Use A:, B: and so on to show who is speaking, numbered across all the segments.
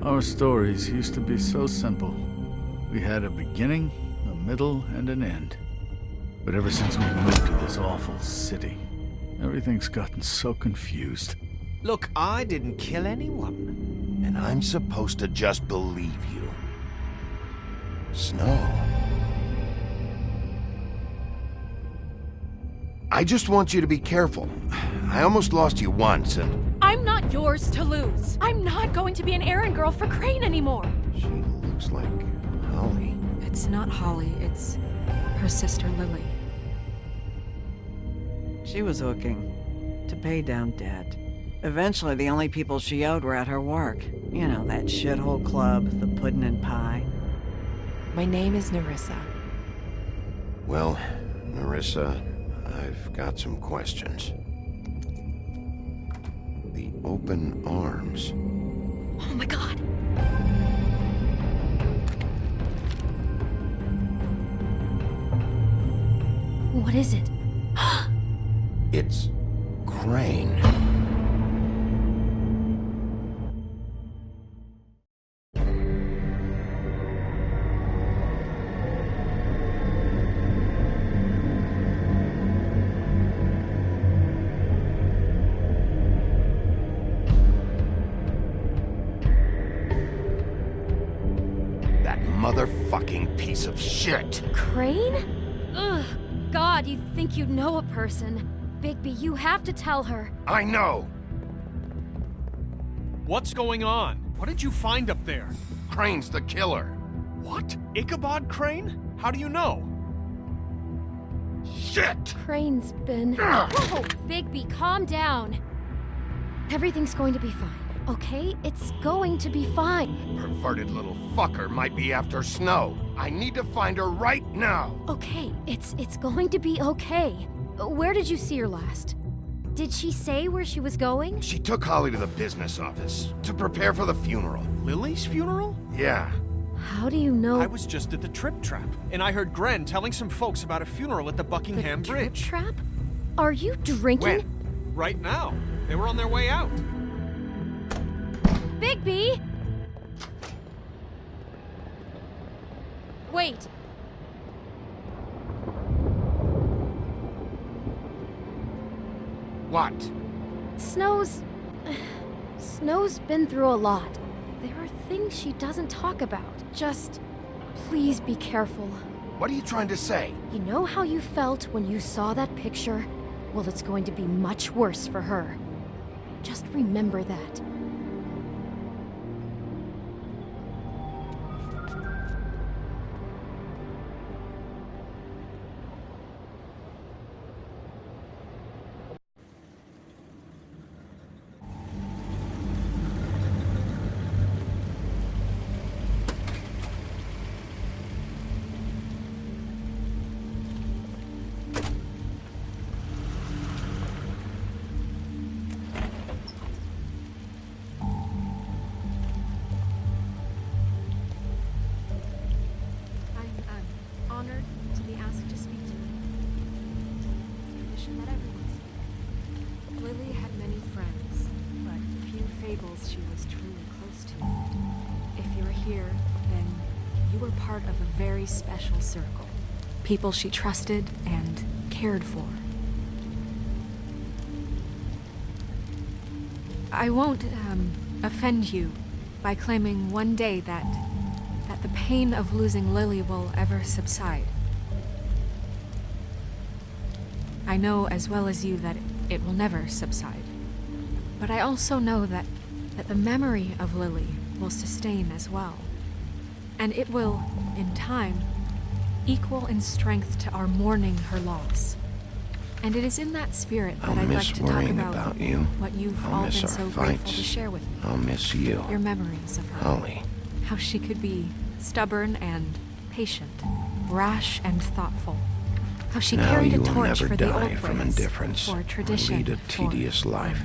A: Our stories used to be so simple. We had a beginning, a middle, and an end. But ever since we moved to this awful city, everything's gotten so confused.
B: Look, I didn't kill anyone.
C: And I'm supposed to just believe you. Snow. I just want you to be careful. I almost lost you once, and...
D: I'm not yours to lose. I'm not going to be an errand girl for Crane anymore.
C: She looks like Holly.
E: It's not Holly, it's her sister Lily.
F: She was hooking to pay down debt. Eventually, the only people she owed were at her work. You know, that shithole club, the Puddin' and Pie.
E: My name is Nerissa.
C: Well, Nerissa, I've got some questions. The open arms.
D: Oh my god. What is it?
C: It's Crane. That motherfucking piece of shit.
D: Crane? Ugh. God, you think you know a person. Bigby, you have to tell her.
C: I know.
B: What's going on? What did you find up there?
C: Crane's the killer.
B: What? Ichabod Crane? How do you know?
C: Shit!
D: Crane's been... Whoa! Bigby, calm down. Everything's going to be fine, okay? It's going to be fine.
C: Perverted little fucker might be after Snow. I need to find her right now.
D: Okay, it's going to be okay. Where did you see her last? Did she say where she was going?
C: She took Holly to the business office to prepare for the funeral.
B: Lily's funeral?
C: Yeah.
D: How do you know?
B: I was just at the Trip Trap, and I heard Gren telling some folks about a funeral at the Buckingham
D: the
B: Bridge.
D: Trip Trap? Are you drinking?
C: When?
B: Right now. They were on their way out.
D: Bigby! Wait.
C: What?
D: Snow's been through a lot. There are things she doesn't talk about. Just, please be careful.
C: What are you trying to say?
D: You know how you felt when you saw that picture? Well, it's going to be much worse for her. Just remember that. Honored to be asked to speak to you. It's a tradition that everyone speaks.
E: Lily had many friends, but few fables she was truly close to. If you're here, then you were part of a very special circle. People she trusted and cared for. I won't, offend you by claiming one day that the pain of losing Lily will ever subside. I know as well as you that it will never subside. But I also know that the memory of Lily will sustain as well. And it will, in time, equal in strength to our mourning her loss. And it is in that spirit that I'd like to talk about
C: you.
E: what you've all been so grateful to share with me.
C: I'll miss you.
E: Your memories of her.
C: Holly.
E: How she could be stubborn and patient, rash and thoughtful. How she
C: Now
E: carried
C: you
E: a
C: will
E: torch
C: never
E: for the
C: die
E: old
C: from
E: ways,
C: indifference
E: for
C: or
E: tradition,
C: lead a
E: for
C: tedious life.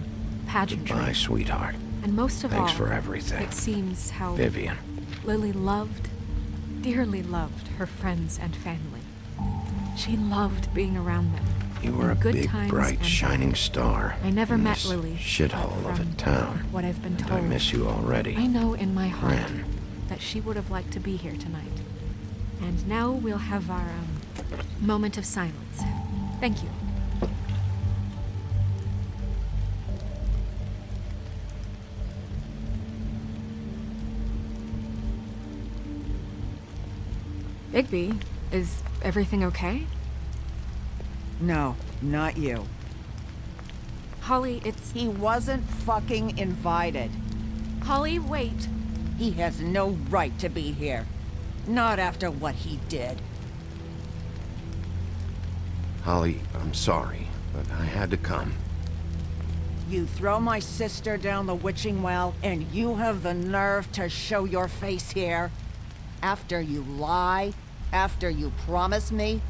E: pageantry.
C: Goodbye, sweetheart.
E: And most of all,
C: Thanks for everything.
E: it seems how
C: Vivian.
E: Lily loved, dearly loved her friends and family. She loved being around them.
C: You were a
E: Good
C: big,
E: times
C: bright,
E: and
C: shining star.
E: I never
C: in
E: met
C: this
E: Lily,
C: shithole
E: but
C: of a
E: from
C: town.
E: what I've been
C: And
E: told,
C: I miss you already.
E: I know in my heart
C: Ren.
E: that she would have liked to be here tonight. And now we'll have our moment of silence. Thank you. Bigby, is everything okay?
F: No, not you.
E: Holly, it's...
F: He wasn't fucking invited.
E: Holly, wait.
F: He has no right to be here. Not after what he did.
C: Holly, I'm sorry, but I had to come.
F: You throw my sister down the witching well, and you have the nerve to show your face here? After you lie? After you promise me?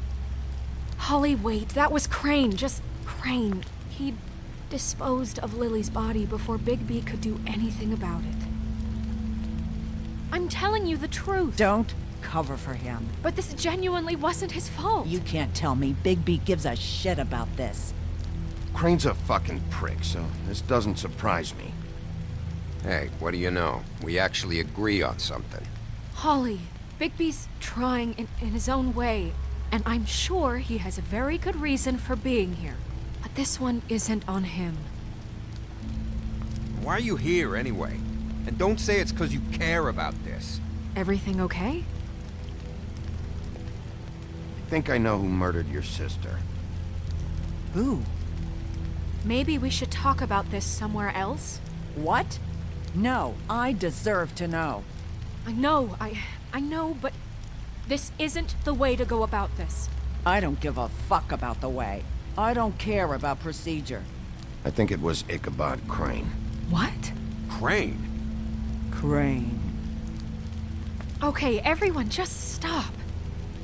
E: Holly, wait. That was Crane. Just Crane. He disposed of Lily's body before Bigby could do anything about it. I'm telling you the truth.
F: Don't cover for him.
E: But this genuinely wasn't his fault.
F: You can't tell me Bigby gives a shit about this.
C: Crane's a fucking prick, so this doesn't surprise me.
G: Hey, what do you know? We actually agree on something.
E: Holly, Bigby's trying in his own way, and I'm sure he has a very good reason for being here. But this one isn't on him.
G: Why are you here anyway? And don't say it's because you care about this.
E: Everything okay?
C: I think I know who murdered your sister.
F: Who?
E: Maybe we should talk about this somewhere else?
F: What? No, I deserve to know.
E: I know, but this isn't the way to go about this.
F: I don't give a fuck about the way. I don't care about procedure.
C: I think it was Ichabod Crane.
E: What?
G: Crane?
F: Crane.
E: Okay, everyone, just stop.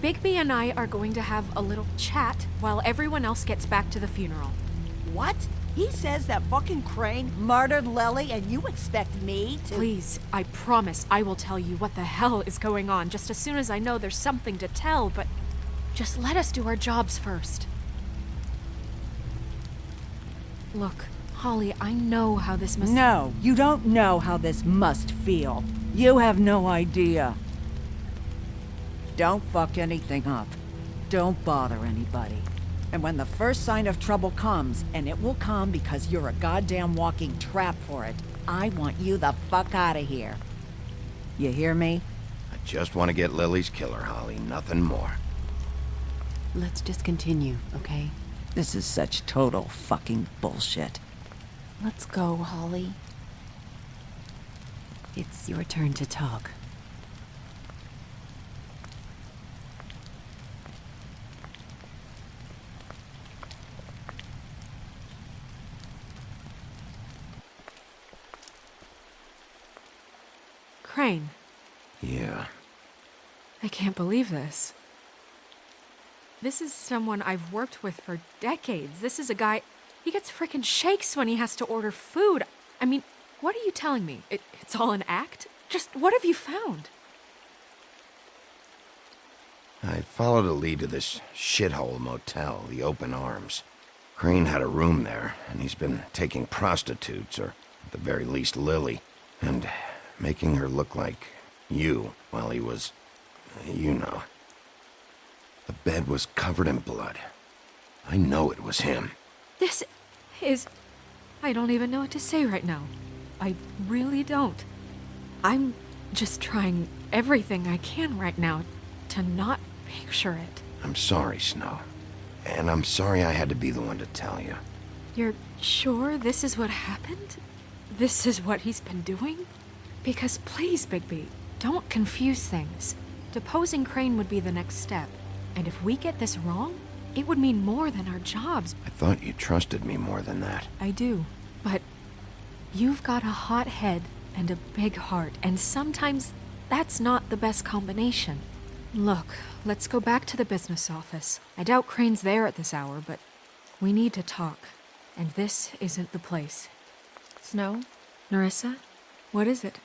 E: Bigby and I are going to have a little chat while everyone else gets back to the funeral.
F: What? He says that fucking Crane murdered Lily and you expect me to—
E: Please, I promise I will tell you what the hell is going on just as soon as I know there's something to tell, but just let us do our jobs first. Look, Holly, I know how this must—
F: No, you don't know how this must feel. You have no idea. Don't fuck anything up. Don't bother anybody. And when the first sign of trouble comes, and it will come because you're a goddamn walking trap for it, I want you the fuck out of here. You hear me?
C: I just want to get Lily's killer, Holly, nothing more.
H: Let's just continue, okay?
F: This is such total fucking bullshit.
H: Let's go, Holly. It's your turn to talk.
E: Crane,
C: Yeah.
E: I can't believe this. This is someone I've worked with for decades. This is a guy, he gets frickin' shakes when he has to order food. I mean, what are you telling me? It's all an act? Just what have you found?
C: I followed a lead to this shithole motel, the Open Arms. Crane had a room there, and he's been taking prostitutes, or at the very least Lily, and making her look like you while he was, you know. The bed was covered in blood. I know it was him.
E: This is... I don't even know what to say right now. I really don't. I'm just trying everything I can right now to not picture it.
C: I'm sorry, Snow. And I'm sorry I had to be the one to tell you.
E: You're sure this is what happened? This is what he's been doing? Because please, Bigby, don't confuse things. Deposing Crane would be the next step. And if we get this wrong, it would mean more than our jobs.
C: I thought you trusted me more than that.
E: I do, but you've got a hot head and a big heart, and sometimes that's not the best combination. Look, let's go back to the business office. I doubt Crane's there at this hour, but we need to talk, and this isn't the place.
H: Snow?
E: Nerissa, what is it?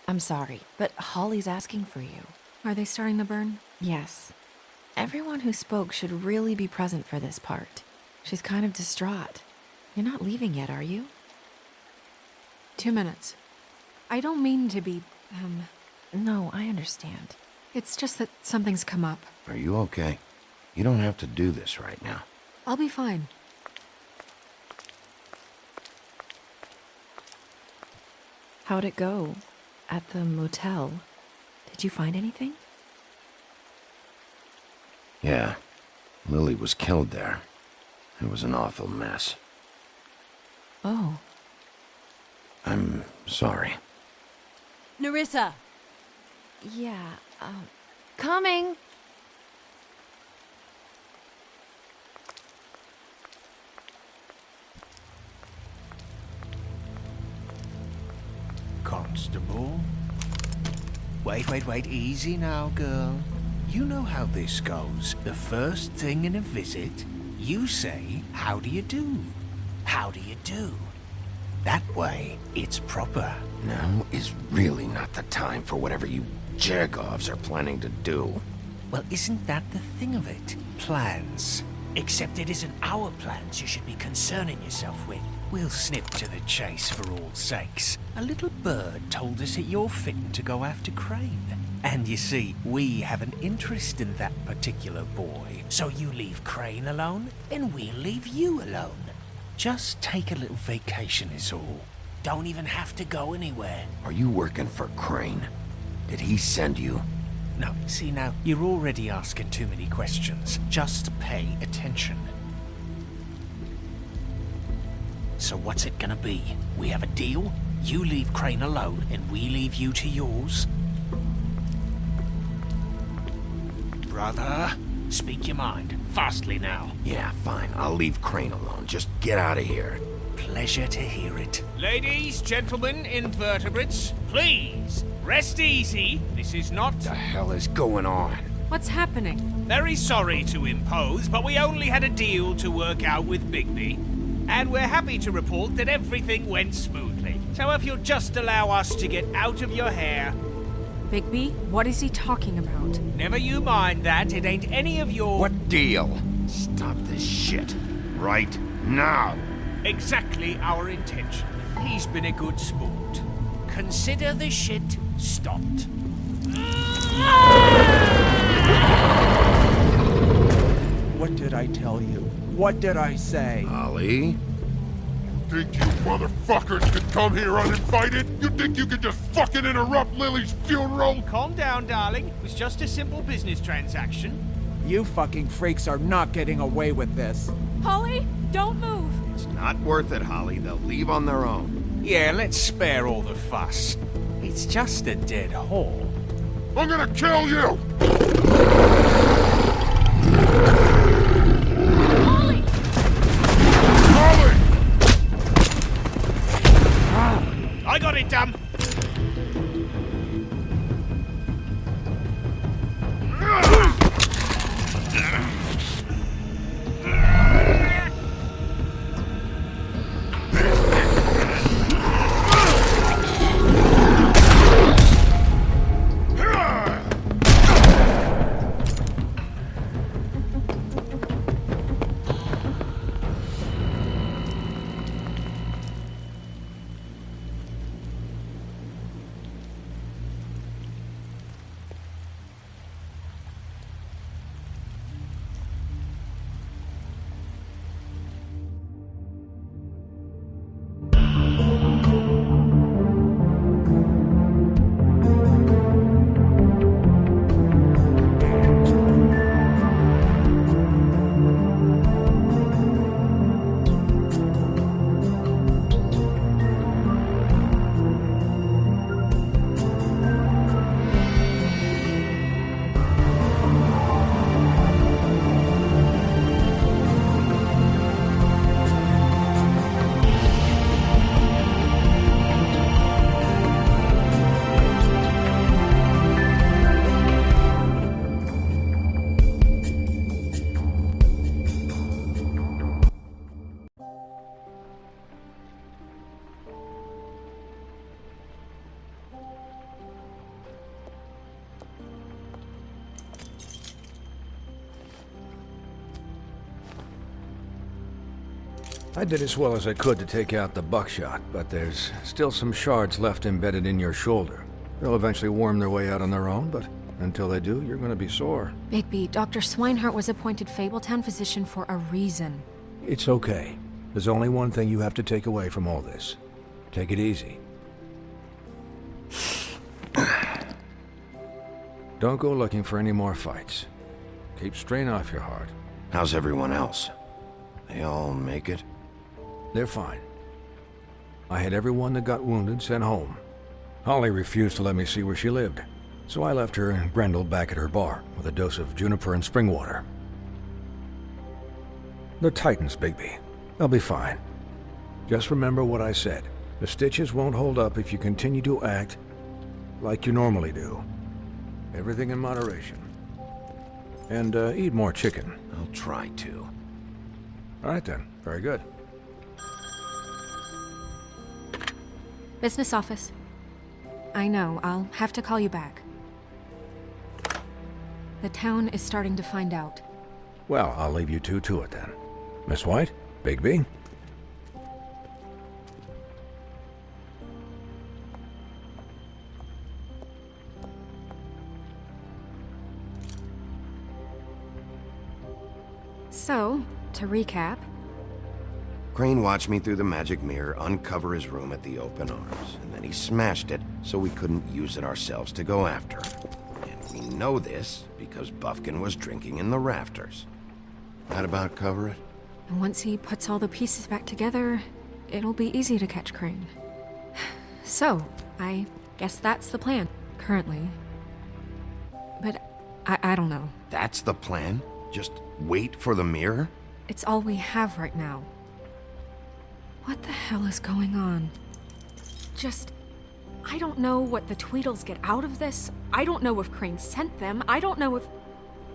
H: I'm sorry, but Holly's asking for you.
E: Are they starting the burn?
H: Yes. Everyone who spoke should really be present for this part. She's kind of distraught. You're not leaving yet, are you?
E: 2 minutes. I don't mean to be,
H: No, I understand.
E: it's just that something's come up.
C: Are you okay? You don't have to do this right now.
E: I'll be fine.
H: How'd it go? At the motel? Did you find anything?
C: Yeah, Lily was killed there. It was an awful mess.
H: Oh.
C: I'm sorry.
F: Nerissa!
D: Yeah, coming.
I: Constable? Wait, easy now, girl. You know how this goes. The first thing in a visit, you say, how do you do? How do you do? That way, it's proper.
C: Now is really not the time for whatever you Jergovs are planning to do.
I: Well, isn't that the thing of it? Plans. Except it isn't our plans you should be concerning yourself with. We'll snip to the chase for all sakes. A little bird told us that you're fitting to go after Crane. And you see, we have an interest in that particular boy. So you leave Crane alone, and we'll leave you alone. Just take a little vacation is all. Don't even have to go anywhere.
C: Are you working for Crane? Did he send you?
I: No, see now, you're already asking too many questions. Just pay attention. So what's it gonna be? We have a deal? You leave Crane alone, and we leave you to yours? Brother, speak your mind. Fastly now.
C: Yeah, fine. I'll leave Crane alone. Just get out of here.
I: Pleasure to hear it.
B: Ladies, gentlemen, invertebrates, please, rest easy. This is not...
C: What the hell is going on?
E: What's happening?
B: Very sorry to impose, but we only had a deal to work out with Bigby. And we're happy to report that everything went smoothly. So if you'll just allow us to get out of your hair...
E: Bigby, what is he talking about?
B: Never you mind that, it ain't any of your...
C: What deal? Stop this shit. Right now.
B: Exactly our intention. He's been a good sport. Consider the shit stopped.
J: What did I tell you? What did I say?
C: Ollie?
K: Think you motherfuckers could come here uninvited? You think you could just fucking interrupt Lily's funeral?
B: Calm down, darling. It was just a simple business transaction.
J: You fucking freaks are not getting away with this.
E: Holly, don't move!
C: It's not worth it, Holly. They'll leave on their own.
B: Yeah, let's spare all the fuss. It's just a dead hole.
K: I'm gonna kill you!
E: Holly!
K: Holly!
B: I got it, damn.
L: I did as well as I could to take out the buckshot, but there's still some shards left embedded in your shoulder. They'll eventually worm their way out on their own, but until they do, you're gonna be sore.
E: Bigby, Dr. Swinehart was appointed Fabletown physician for a reason.
L: It's okay. There's only one thing you have to take away from all this. Take it easy. Don't go looking for any more fights. Keep strain off your heart.
C: How's everyone else? They all make it?
L: They're fine. I had everyone that got wounded sent home. Holly refused to let me see where she lived, so I left her and Grendel back at her bar with a dose of juniper and spring water. They're Titans, Bigby. They'll be fine. Just remember what I said. The stitches won't hold up if you continue to act like you normally do. Everything in moderation. And eat more chicken.
C: I'll try to.
L: All right then. Very good.
E: Business office. I know, I'll have to call you back. The town is starting to find out.
L: Well, I'll leave you two to it then. Miss White? Bigby?
E: So, to recap...
C: Crane watched me through the magic mirror uncover his room at the open arms, and then he smashed it so we couldn't use it ourselves to go after him. And we know this because Buffkin was drinking in the rafters. That about cover it?
E: And once he puts all the pieces back together, it'll be easy to catch Crane. So, I guess that's the plan, currently. But I don't know.
C: That's the plan? Just wait for the mirror?
E: It's all we have right now. What the hell is going on? I don't know what the Tweedles get out of this. I don't know if Crane sent them. I don't know if...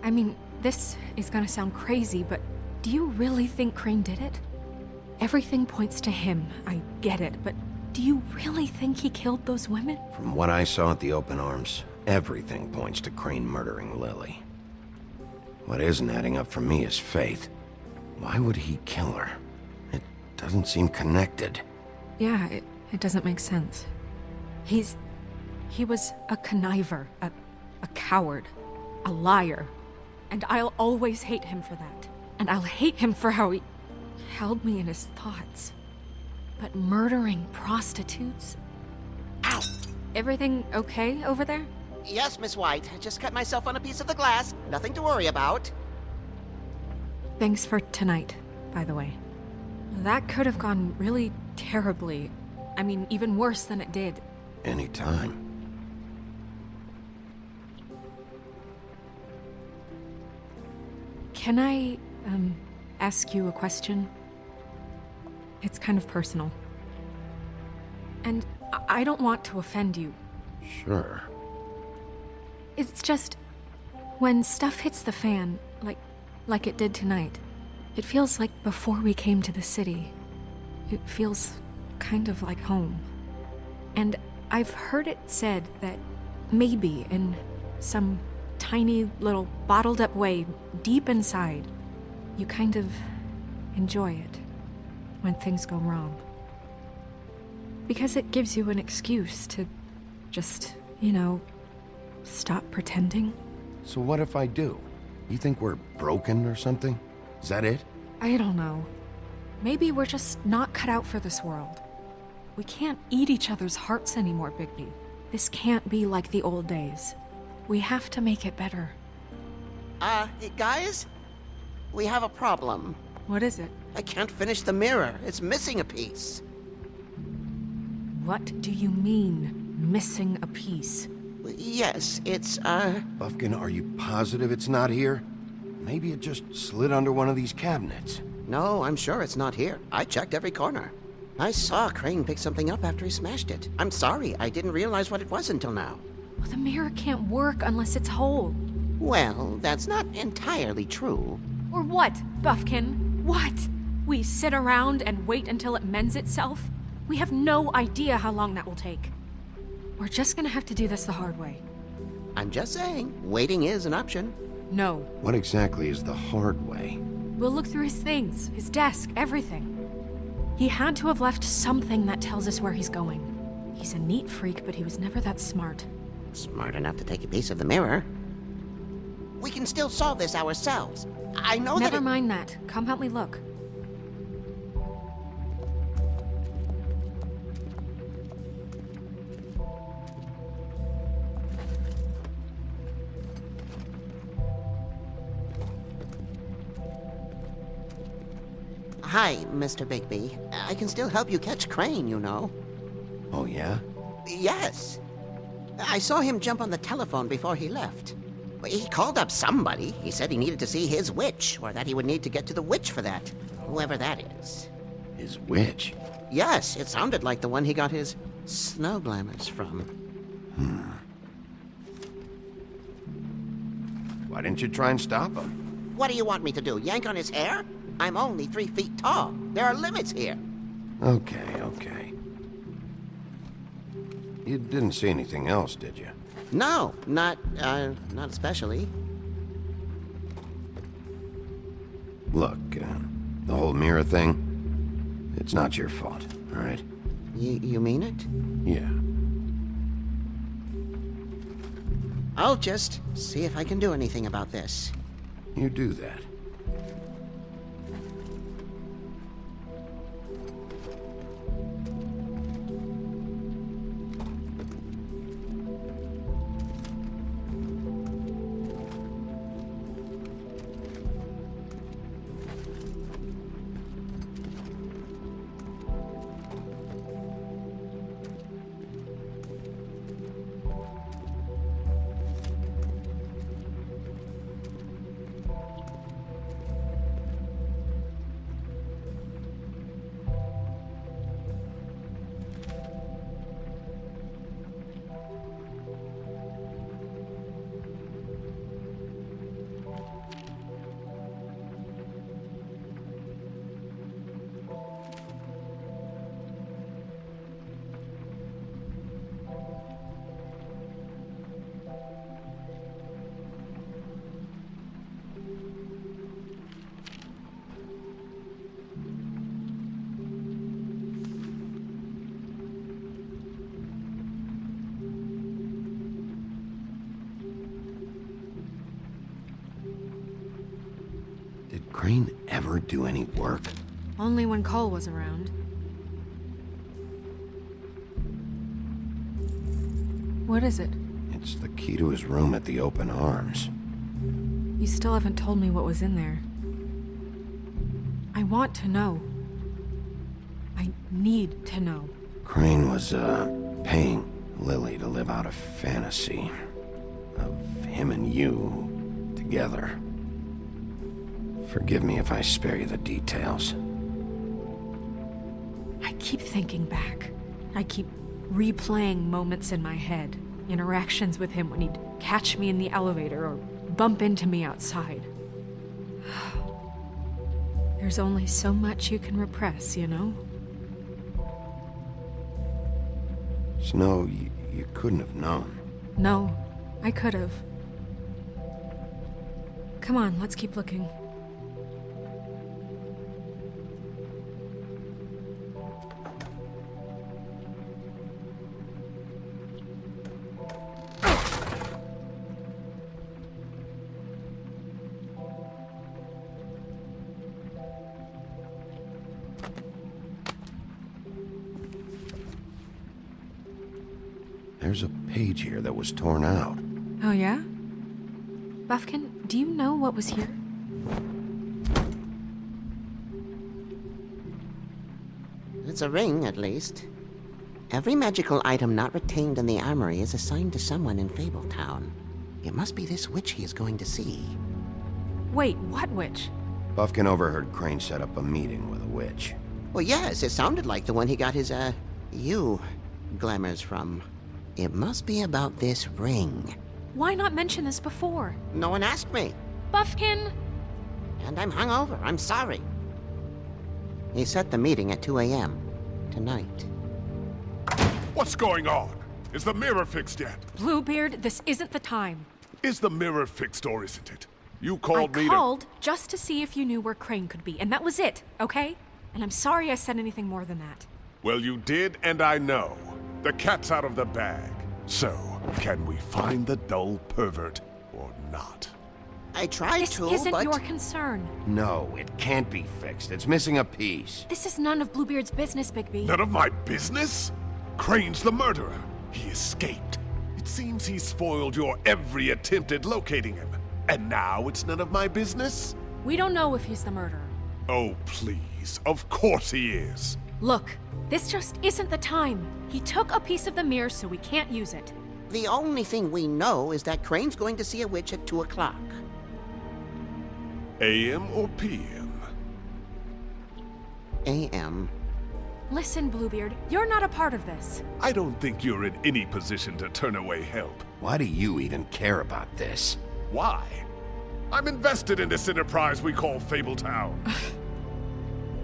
E: I mean, this is gonna sound crazy, but do you really think Crane did it? Everything points to him, I get it, but do you really think he killed those women?
C: From what I saw at the open arms, everything points to Crane murdering Lily. What isn't adding up for me is Faith. Why would he kill her? It doesn't seem connected.
E: Yeah, it doesn't make sense. He was a conniver, a coward, a liar. And I'll always hate him for that. And I'll hate him for how he held me in his thoughts. But murdering prostitutes? Ow! Everything okay over there?
M: Yes, Miss White. I just cut myself on a piece of the glass. Nothing to worry about.
E: Thanks for tonight, by the way. That could have gone really terribly. I mean, even worse than it did.
C: Anytime.
E: Can I, ask you a question? It's kind of personal. And I don't want to offend you.
C: Sure.
E: It's just, when stuff hits the fan, like it did tonight, it feels like before we came to the city. It feels kind of like home. And I've heard it said that maybe in some tiny little bottled up way deep inside, you kind of enjoy it when things go wrong. Because it gives you an excuse to just, stop pretending.
C: So what if I do? You think we're broken or something? Is that it?
E: I don't know. Maybe we're just not cut out for this world. We can't eat each other's hearts anymore, Bigby. This can't be like the old days. We have to make it better.
M: Guys? We have a problem.
E: What is it?
M: I can't finish the mirror. It's missing a piece.
E: What do you mean, missing a piece?
M: Yes, it's,
C: Buffkin, are you positive it's not here? Maybe it just slid under one of these cabinets.
M: No, I'm sure it's not here. I checked every corner. I saw Crane pick something up after he smashed it. I'm sorry, I didn't realize what it was until now.
E: Well, the mirror can't work unless it's whole.
M: Well, that's not entirely true.
E: Or what, Buffkin? What? We sit around and wait until it mends itself? We have no idea how long that will take. We're just gonna have to do this the hard way.
M: I'm just saying, waiting is an option.
E: No.
C: What exactly is the hard way?
E: We'll look through his things, his desk, everything. He had to have left something that tells us where he's going. He's a neat freak, but he was never that smart.
M: Smart enough to take a piece of the mirror. We can still solve this ourselves. I know that.
E: Never mind that. Come help me look.
M: Hi, Mr. Bigby. I can still help you catch Crane, you know.
C: Oh, yeah?
M: Yes. I saw him jump on the telephone before he left. He called up somebody. He said he needed to see his witch, or that he would need to get to the witch for that. Whoever that is.
C: His witch?
M: Yes, it sounded like the one he got his snow glamours from.
C: Why didn't you try and stop him?
M: What do you want me to do, yank on his hair? I'm only 3 feet tall. There are limits here.
C: Okay, okay. You didn't see anything else, did you?
M: No, not especially.
C: Look, the whole mirror thing, it's not your fault, all right?
M: You mean it?
C: Yeah.
M: I'll just see if I can do anything about this.
C: You do that. Did Crane ever do any work?
E: Only when Cole was around. What is it?
C: It's the key to his room at the Open Arms.
E: You still haven't told me what was in there. I want to know. I need to know.
C: Crane was, paying Lily to live out a fantasy of him and you together. Forgive me if I spare you the details.
E: I keep thinking back. I keep replaying moments in my head. Interactions with him when he'd catch me in the elevator or bump into me outside. There's only so much you can repress, you know?
C: Snow, you couldn't have known.
E: No, I could have. Come on, let's keep looking.
C: There's a page here that was torn out.
E: Oh, yeah? Buffkin, do you know what was here?
M: It's a ring, at least. Every magical item not retained in the armory is assigned to someone in Fabletown. It must be this witch he is going to see.
E: Wait, what witch?
C: Buffkin overheard Crane set up a meeting with a witch.
M: Well, yes, it sounded like the one he got his, glamours from. It must be about this ring.
E: Why not mention this before?
M: No one asked me.
E: Buffkin!
M: And I'm hungover. I'm sorry. He set the meeting at 2 a.m. tonight.
K: What's going on? Is the mirror fixed yet?
E: Bluebeard, this isn't the time.
K: Is the mirror fixed or isn't it? You called me
E: I called just to see if you knew where Crane could be, and that was it, okay? And I'm sorry I said anything more than that.
K: Well, you did, and I know. The cat's out of the bag. So, can we find the dull pervert or not?
M: I tried
E: This
M: to,
E: isn't
M: but...
E: your concern.
C: No, it can't be fixed. It's missing a piece.
E: This is none of Bluebeard's business, Bigby.
K: None of my business? Crane's the murderer. He escaped. It seems he spoiled your every attempt at locating him. And now it's none of my business?
E: We don't know if he's the murderer.
K: Oh, please. Of course he is.
E: Look, this just isn't the time. He took a piece of the mirror, so we can't use it.
M: The only thing we know is that Crane's going to see a witch at 2 o'clock.
K: AM or PM?
M: AM.
E: Listen, Bluebeard, you're not a part of this.
K: I don't think you're in any position to turn away help.
C: Why do you even care about this?
K: Why? I'm invested in this enterprise we call Fabletown.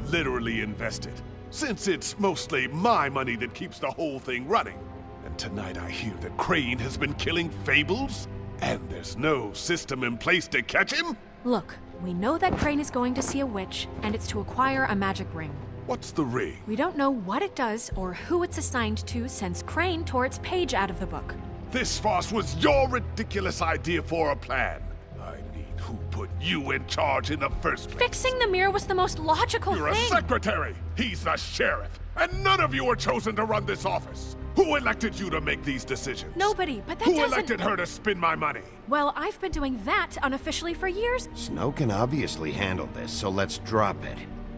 K: Literally invested. Since it's mostly my money that keeps the whole thing running. And tonight I hear that Crane has been killing Fables? And there's no system in place to catch him?
E: Look, we know that Crane is going to see a witch, and it's to acquire a magic ring.
K: What's the ring?
E: We don't know what it does or who it's assigned to since Crane tore its page out of the book.
K: This farce was your ridiculous idea for a plan. I mean, who put you in charge in the first place?
E: Fixing the mirror was the most logical
K: You're
E: thing.
K: a secretary! He's the sheriff! And none of you were chosen to run this office! Who elected you to make these decisions?
E: Nobody, but that
K: Who
E: doesn't...
K: elected her to spend my money?
E: Well, I've been doing that unofficially for years.
C: Snow can obviously handle this, so let's drop it.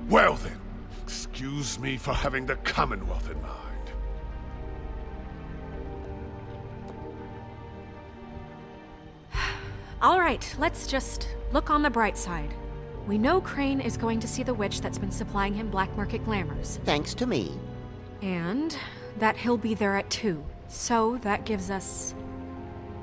K: Well then, excuse me for having the Commonwealth in mind.
E: All right, let's just look on the bright side. We know Crane is going to see the witch that's been supplying him black market glamours.
M: Thanks to me.
E: And that he'll be there at 2. So that gives us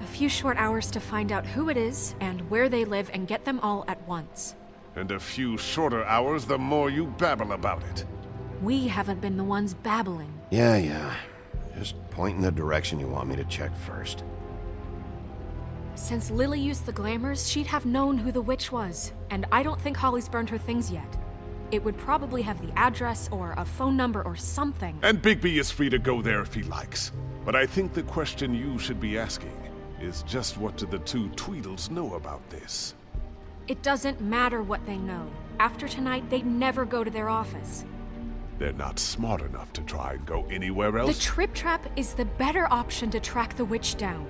E: a few short hours to find out who it is and where they live and get them all at once.
K: And a few shorter hours the more you babble about it.
E: We haven't been the ones babbling.
C: Yeah. Just point in the direction you want me to check first.
E: Since Lily used the glamours, she'd have known who the witch was. And I don't think Holly's burned her things yet. It would probably have the address or a phone number or something.
K: And Bigby is free to go there if he likes. But I think the question you should be asking is just what do the two Tweedles know about this?
E: It doesn't matter what they know. After tonight, they'd never go to their office.
K: They're not smart enough to try and go anywhere else?
E: The Trip Trap is the better option to track the witch down.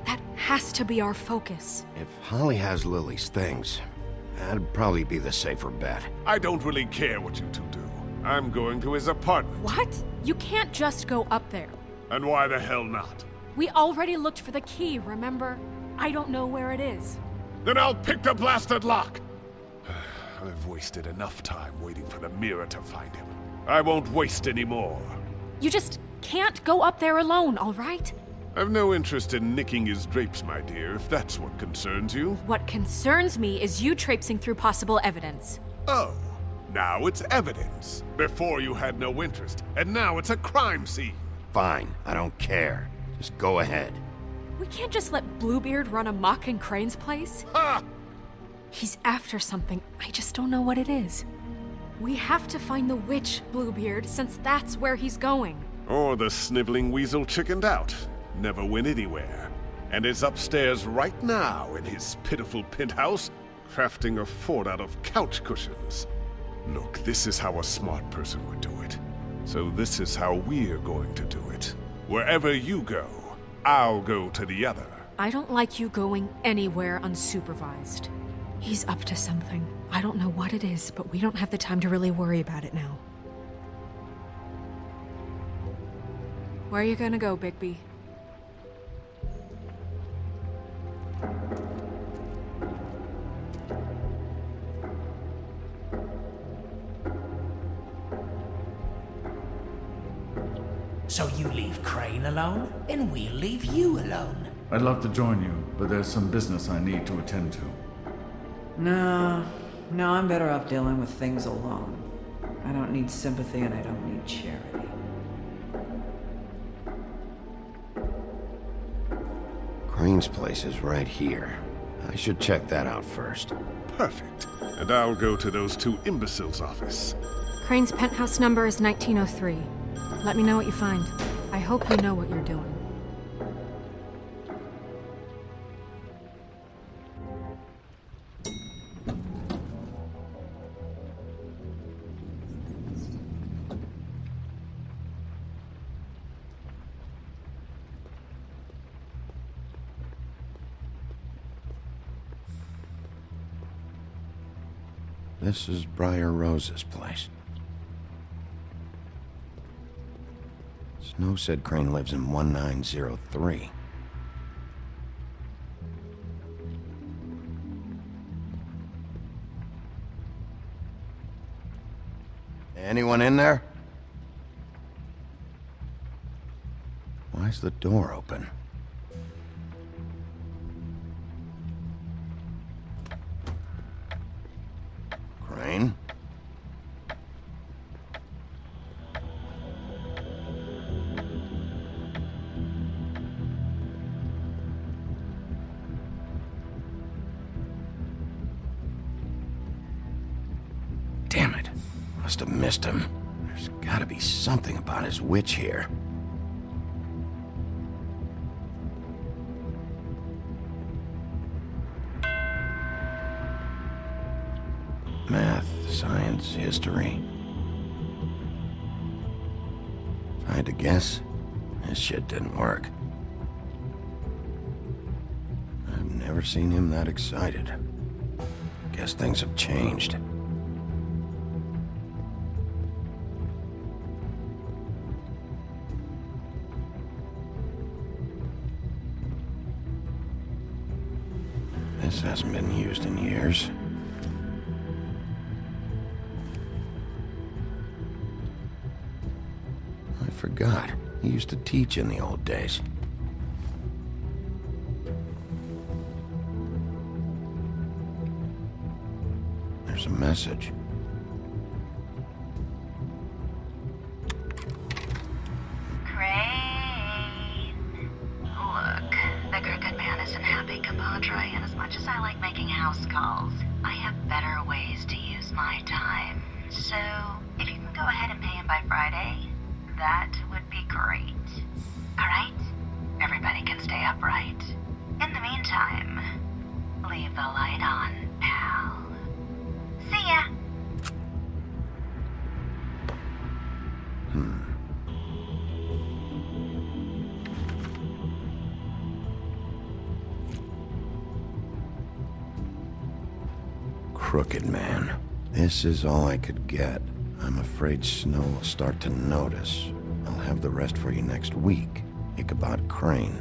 E: That has to be our focus.
C: If Holly has Lily's things, that'd probably be the safer bet.
K: I don't really care what you two do. I'm going to his apartment.
E: What? You can't just go up there.
K: And why the hell not?
E: We already looked for the key, remember? I don't know where it is.
K: Then I'll pick the blasted lock! I've wasted enough time waiting for the mirror to find him. I won't waste any more.
E: You just can't go up there alone, all right?
K: I've no interest in nicking his drapes, my dear, if that's what concerns you.
E: What concerns me is you traipsing through possible evidence.
K: Oh, now it's evidence. Before you had no interest, and now it's a crime scene.
C: Fine, I don't care. Just go ahead.
E: We can't just let Bluebeard run amok in Crane's place.
K: Ha!
E: He's after something. I just don't know what it is. We have to find the witch, Bluebeard, since that's where he's going.
K: Or the sniveling weasel chickened out. Never went anywhere. And is upstairs right now in his pitiful penthouse, crafting a fort out of couch cushions. Look, this is how a smart person would do it. So this is how we're going to do it. Wherever you go, I'll go to the other.
E: I don't like you going anywhere unsupervised. He's up to something. I don't know what it is, but we don't have the time to really worry about it now. Where are you gonna go, Bigby?
I: So you leave Crane alone, and we'll leave you alone.
A: I'd love to join you, but there's some business I need to attend to.
F: No, I'm better off dealing with things alone. I don't need sympathy and I don't need charity.
C: Crane's place is right here. I should check that out first.
K: Perfect. And I'll go to those two imbeciles' office.
E: Crane's penthouse number is 1903. Let me know what you find. I hope you know what you're doing.
C: This is Briar Rose's place. Snow said Crane lives in 1903. Anyone in there? Why's the door open? Crane? Damn it. Must have missed him. There's gotta be something about his witch here. Math, science, history. If I had to guess, this shit didn't work. I've never seen him that excited. Guess things have changed. This hasn't been used in years. I forgot. He used to teach in the old days. There's a message.
N: Crane. Look, the Crooked Man isn't happy, compadre, and as much as I like making house calls, I have better ways to use my time. So, if you can go ahead and pay him by Friday, that would be great. Alright? Everybody can stay upright. In the meantime, leave the light on, pal. See ya!
C: Crooked Man. This is all I could get. I'm afraid Snow will start to notice. I'll have the rest for you next week. Ichabod Crane.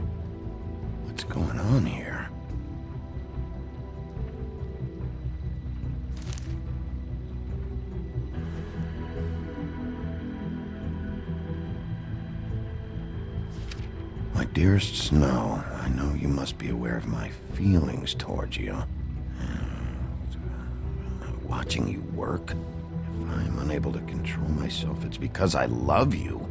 C: What's going on here? My dearest Snow, I know you must be aware of my feelings towards you. Watching you work, if I'm unable to control myself, it's because I love you.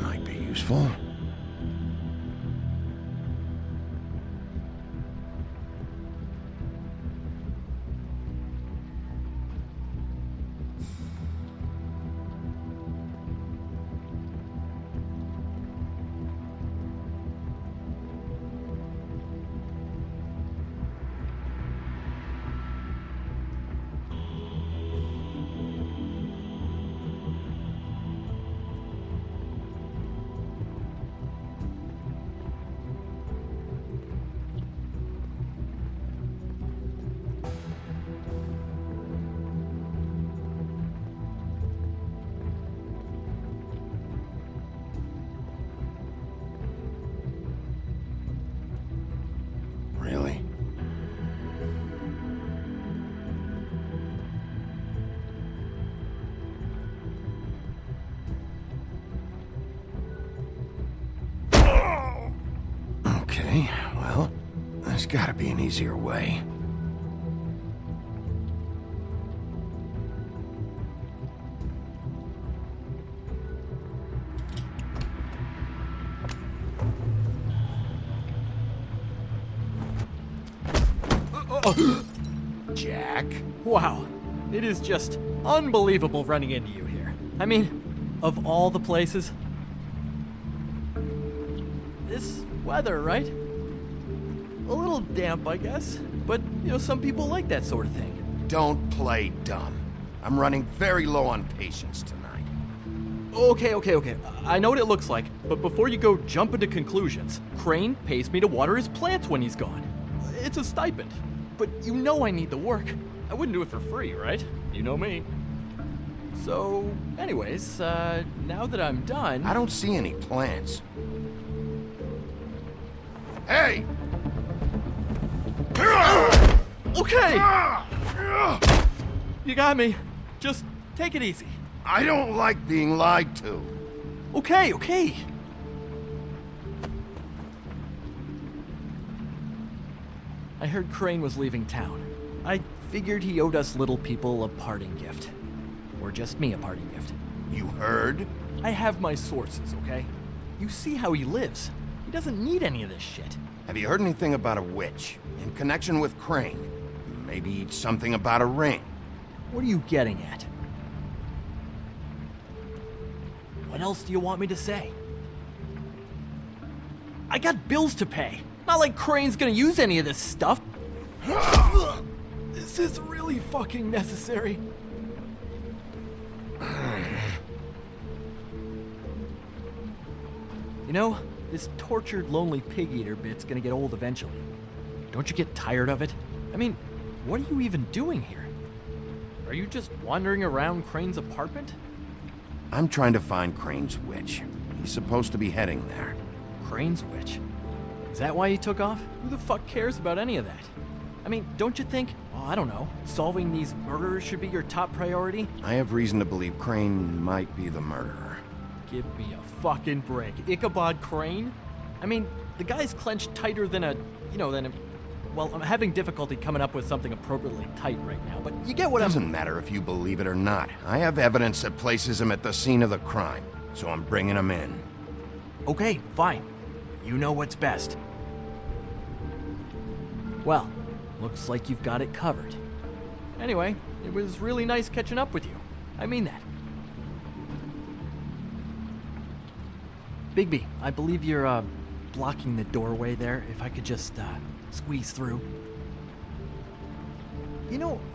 C: Might be useful. Really? Okay, well, there's gotta be an easier way. Jack?
O: Wow, it is just unbelievable running into you here. I mean, of all the places. This weather, right? A little damp, I guess. But, some people like that sort of thing.
C: Don't play dumb. I'm running very low on patience tonight.
O: Okay. I know what it looks like, but before you go jumping to conclusions, Crane pays me to water his plants when he's gone. It's a stipend. But I need the work. I wouldn't do it for free, right? You know me. So, anyways, now that I'm done...
C: I don't see any plants. Hey!
O: Okay! You got me. Just take it easy.
C: I don't like being lied to.
O: Okay. I heard Crane was leaving town. I figured he owed us little people a parting gift. Or just me a parting gift.
C: You heard?
O: I have my sources, okay? You see how he lives. He doesn't need any of this shit.
C: Have you heard anything about a witch? In connection with Crane? Maybe something about a ring?
O: What are you getting at? What else do you want me to say? I got bills to pay. Not like Crane's gonna use any of this stuff. This is really fucking necessary. This tortured, lonely pig-eater bit's gonna get old eventually. Don't you get tired of it? I mean, what are you even doing here? Are you just wandering around Crane's apartment?
C: I'm trying to find Crane's witch. He's supposed to be heading there.
O: Crane's witch? Is that why he took off? Who the fuck cares about any of that? I mean, don't you think, I don't know, solving these murders should be your top priority?
C: I have reason to believe Crane might be the murderer.
O: Give me a fucking break. Ichabod Crane? I mean, the guy's clenched tighter than well, I'm having difficulty coming up with something appropriately tight right now, but you get what
C: Doesn't matter if you believe it or not. I have evidence that places him at the scene of the crime, so I'm bringing him in.
O: Okay, fine. You know what's best. Well, looks like you've got it covered. Anyway, it was really nice catching up with you. I mean that. Bigby, I believe you're, blocking the doorway there. If I could just, squeeze through.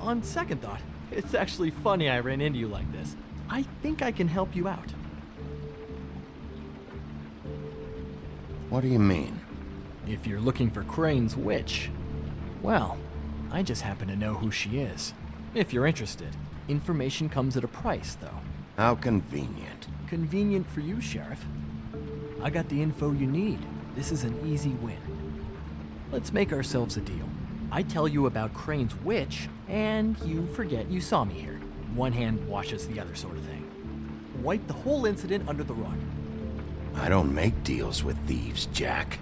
O: On second thought, it's actually funny I ran into you like this. I think I can help you out.
C: What do you mean?
O: If you're looking for Crane's witch, well, I just happen to know who she is. If you're interested. Information comes at a price, though.
C: How convenient.
O: Convenient for you, Sheriff. I got the info you need. This is an easy win. Let's make ourselves a deal. I tell you about Crane's witch, and you forget you saw me here. One hand washes the other sort of thing. Wipe the whole incident under the rug.
C: I don't make deals with thieves, Jack.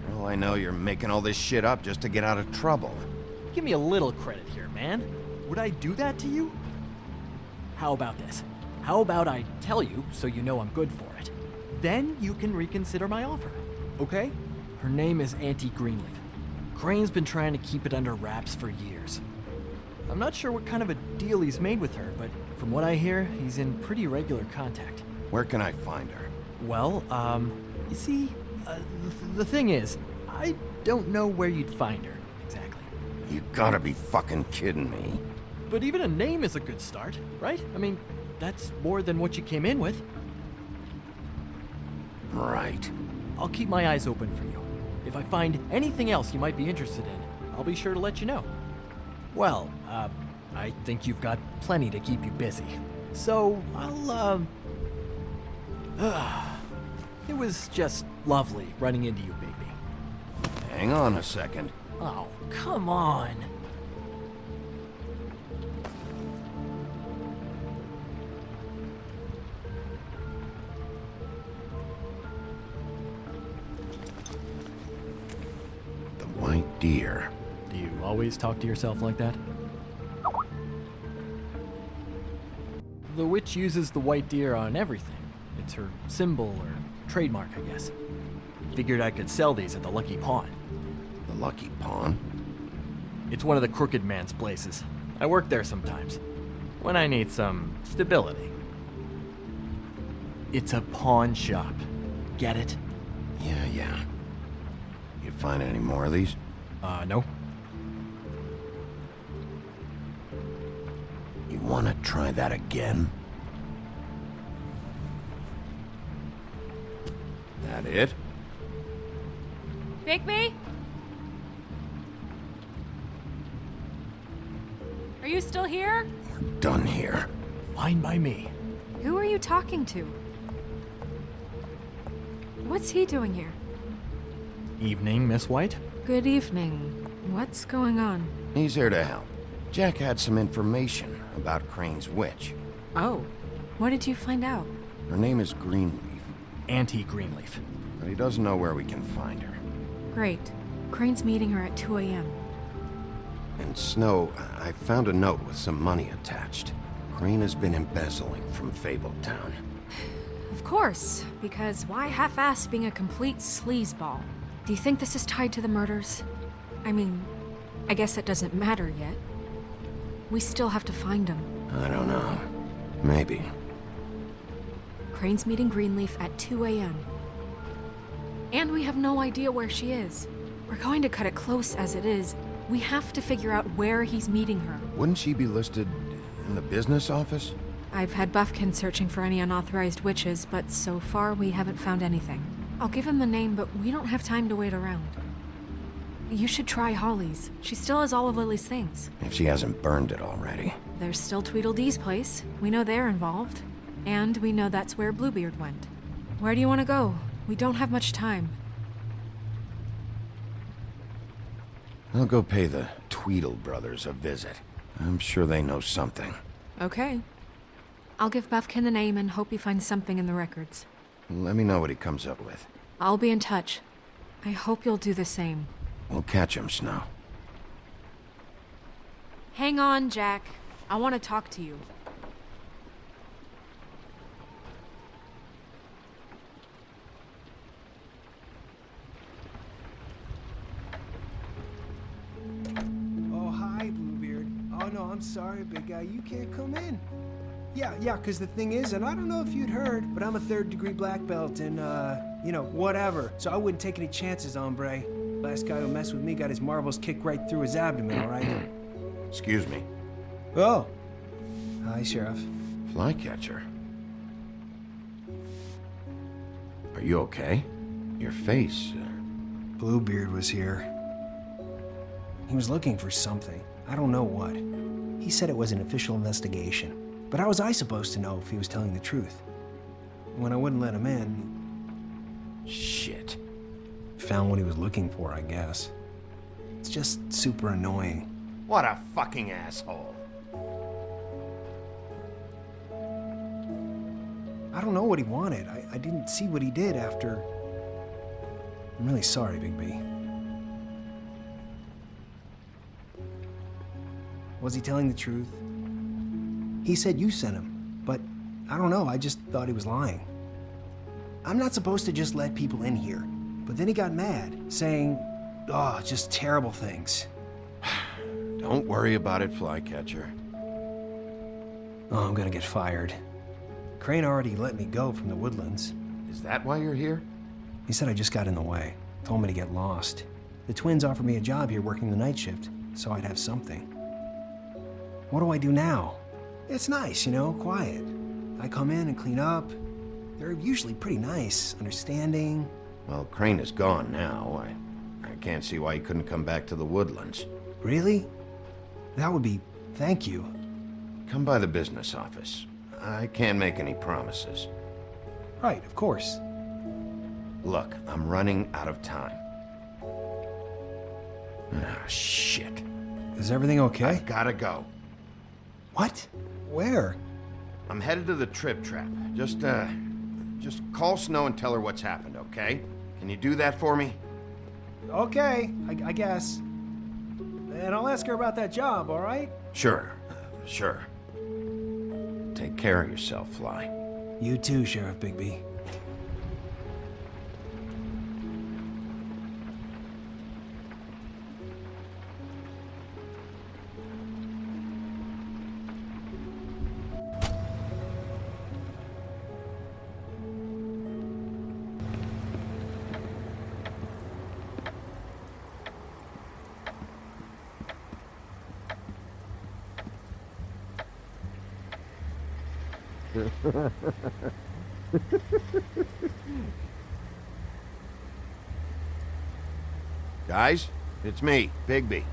C: For all I know, you're making all this shit up just to get out of trouble.
O: Give me a little credit here, man. Would I do that to you? How about this? How about I tell you so you know I'm good for it? Then you can reconsider my offer, okay? Her name is Auntie Greenleaf. Crane's been trying to keep it under wraps for years. I'm not sure what kind of a deal he's made with her, but from what I hear, he's in pretty regular contact.
C: Where can I find her?
O: Well, you see, the thing is, I don't know where you'd find her, exactly.
C: You gotta be fucking kidding me.
O: But even a name is a good start, right? I mean, that's more than what you came in with.
C: Right.
O: I'll keep my eyes open for you. If I find anything else you might be interested in, I'll be sure to let you know. Well, I think you've got plenty to keep you busy. So, it was just lovely running into you, Bigby.
C: Hang on a second.
O: Oh, come on.
C: The white deer.
O: Do you always talk to yourself like that? The witch uses the white deer on everything. It's her symbol or trademark, I guess. Figured I could sell these at the Lucky Pawn.
C: The Lucky Pawn?
O: It's one of the crooked man's places. I work there sometimes, when I need some stability. It's a pawn shop. Get it?
C: Yeah. You find any more of these?
O: No.
C: You wanna try that again? That it?
E: Bigby? Are you still here?
C: Done here.
O: Fine by me.
E: Who are you talking to? What's he doing here?
O: Evening, Miss White?
E: Good evening. What's going on?
C: He's here to help. Jack had some information about Crane's witch.
E: Oh. What did you find out?
C: Her name is Greenleaf.
O: Auntie Greenleaf.
C: But he doesn't know where we can find her.
E: Great. Crane's meeting her at 2 a.m.
C: And Snow, I found a note with some money attached. Crane has been embezzling from Fabletown.
E: Of course, because why half-ass being a complete sleazeball? Do you think this is tied to the murders? I mean, I guess it doesn't matter yet. We still have to find him.
C: I don't know. Maybe.
E: Crane's meeting Greenleaf at 2 a.m. And we have no idea where she is. We're going to cut it close as it is. We have to figure out where he's meeting her.
C: Wouldn't she be listed in the business office?
E: I've had Buffkin searching for any unauthorized witches, but so far we haven't found anything. I'll give him the name, but we don't have time to wait around. You should try Holly's. She still has all of Lily's things.
C: If she hasn't burned it already.
E: There's still Tweedledee's place. We know they're involved. And we know that's where Bluebeard went. Where do you want to go? We don't have much time.
C: I'll go pay the Tweedle brothers a visit. I'm sure they know something.
E: Okay. I'll give Buffkin the name and hope he finds something in the records.
C: Let me know what he comes up with.
E: I'll be in touch. I hope you'll do the same.
C: We'll catch him, Snow.
E: Hang on, Jack. I want to talk to you.
J: Oh, hi, Bluebeard. Oh, no, I'm sorry, big guy. You can't come in. Yeah, because the thing is, and I don't know if you'd heard, but I'm a third-degree black belt and, whatever. So I wouldn't take any chances, hombre. Last guy who messed with me got his marbles kicked right through his abdomen, all right?
C: Excuse me.
J: Oh. Hi, Sheriff.
C: Flycatcher. Are you okay? Your face...
J: Bluebeard was here. He was looking for something. I don't know what. He said it was an official investigation. But how was I supposed to know if he was telling the truth? When I wouldn't let him in...
C: Shit.
J: Found what he was looking for, I guess. It's just super annoying.
C: What a fucking asshole.
J: I don't know what he wanted. I didn't see what he did after... I'm really sorry, Bigby. Was he telling the truth? He said you sent him, but I don't know, I just thought he was lying. I'm not supposed to just let people in here, but then he got mad, saying, just terrible things.
C: Don't worry about it, Flycatcher.
J: Oh, I'm gonna get fired. Crane already let me go from the Woodlands.
C: Is that why you're here?
J: He said I just got in the way, told me to get lost. The twins offered me a job here working the night shift, so I'd have something. What do I do now? It's nice, quiet. I come in and clean up. They're usually pretty nice, understanding.
C: Well, Crane is gone now. I can't see why he couldn't come back to the Woodlands.
J: Really? That would be... thank you.
C: Come by the business office. I can't make any promises.
J: Right, of course.
C: Look, I'm running out of time. Ah, shit.
J: Is everything okay?
C: I gotta go.
J: What? Where?
C: I'm headed to the Trip Trap. Just call Snow and tell her what's happened, okay? Can you do that for me?
J: Okay, I guess. And I'll ask her about that job, all right?
C: Sure. Take care of yourself, Fly.
J: You too, Sheriff Bigby.
C: Guys, it's me, Bigby.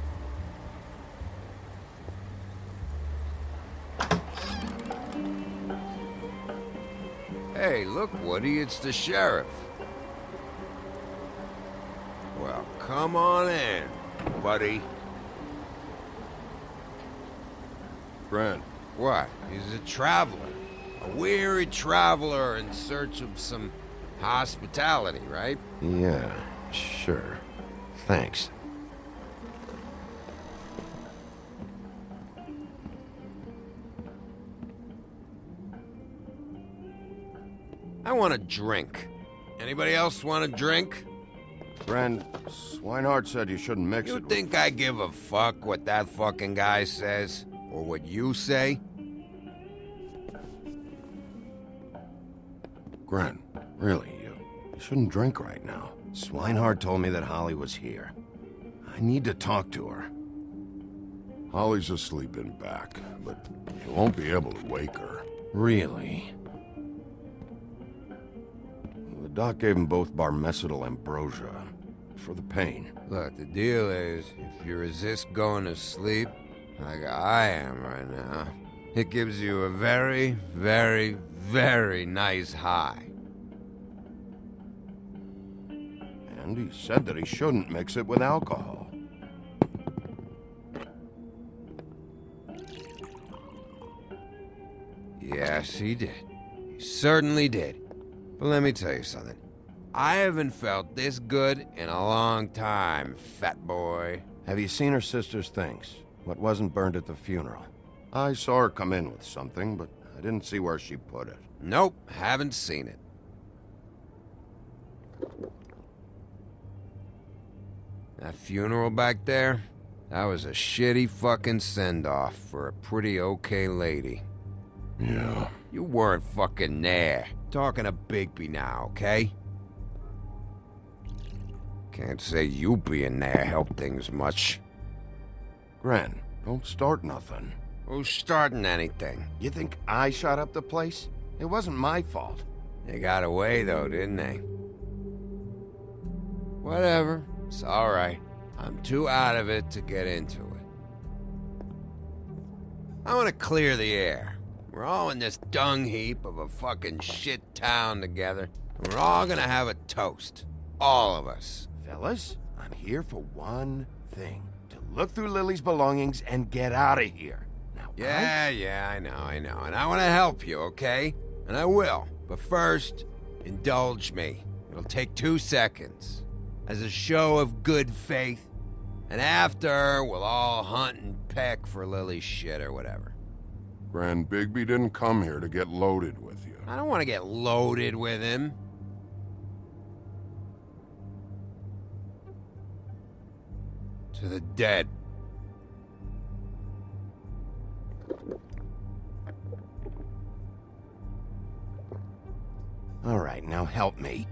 G: Hey, look, Woody, it's the sheriff. Well, come on in, buddy.
P: Grant.
G: What? He's a traveler. A weary traveler in search of some hospitality, right?
C: Yeah, sure. Thanks.
G: I want a drink. Anybody else want a drink?
C: Friend, Swinehart said you shouldn't mix
G: You
C: it.
G: think I give a fuck what that fucking guy says? Or what you say?
C: Grant, really, you shouldn't drink right now. Swinehart told me that Holly was here. I need to talk to her.
P: Holly's asleep in back, but you won't be able to wake her.
C: Really? The doc gave him both Barmecidal ambrosia for the pain.
G: Look, the deal is, if you resist going to sleep, like I am right now, it gives you a very, very, very nice high.
C: And he said that he shouldn't mix it with alcohol.
G: Yes, he did. He certainly did. But let me tell you something. I haven't felt this good in a long time, fat boy.
C: Have you seen her sister's things? What wasn't burned at the funeral? I saw her come in with something, but I didn't see where she put it.
G: Nope, haven't seen it. That funeral back there, that was a shitty fucking send-off for a pretty okay lady.
P: Yeah.
G: You weren't fucking there. Talking to Bigby now, okay? Can't say you being there helped things much.
C: Gran, don't start nothing.
G: Who's starting anything?
C: You think I shot up the place? It wasn't my fault.
G: They got away though, didn't they? Whatever. It's alright. I'm too out of it to get into it. I want to clear the air. We're all in this dung heap of a fucking shit town together. And we're all gonna have a toast. All of us.
C: Fellas, I'm here for one thing. To look through Lily's belongings and get out of here. Now,
G: Yeah, I know. And I want to help you, okay? And I will. But first, indulge me. It'll take 2 seconds. As a show of good faith. And after, we'll all hunt and peck for Lily's shit or whatever.
P: Gran, Bigby didn't come here to get loaded with you.
G: I don't want to get loaded with him. To the dead.
C: All right, now help me.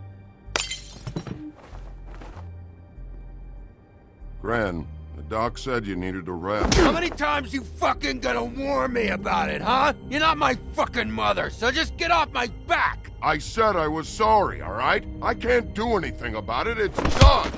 P: Gran, the doc said you needed a rest.
G: How many times you fucking gonna warn me about it, huh? You're not my fucking mother, so just get off my back!
P: I said I was sorry, all right? I can't do anything about it. It's done.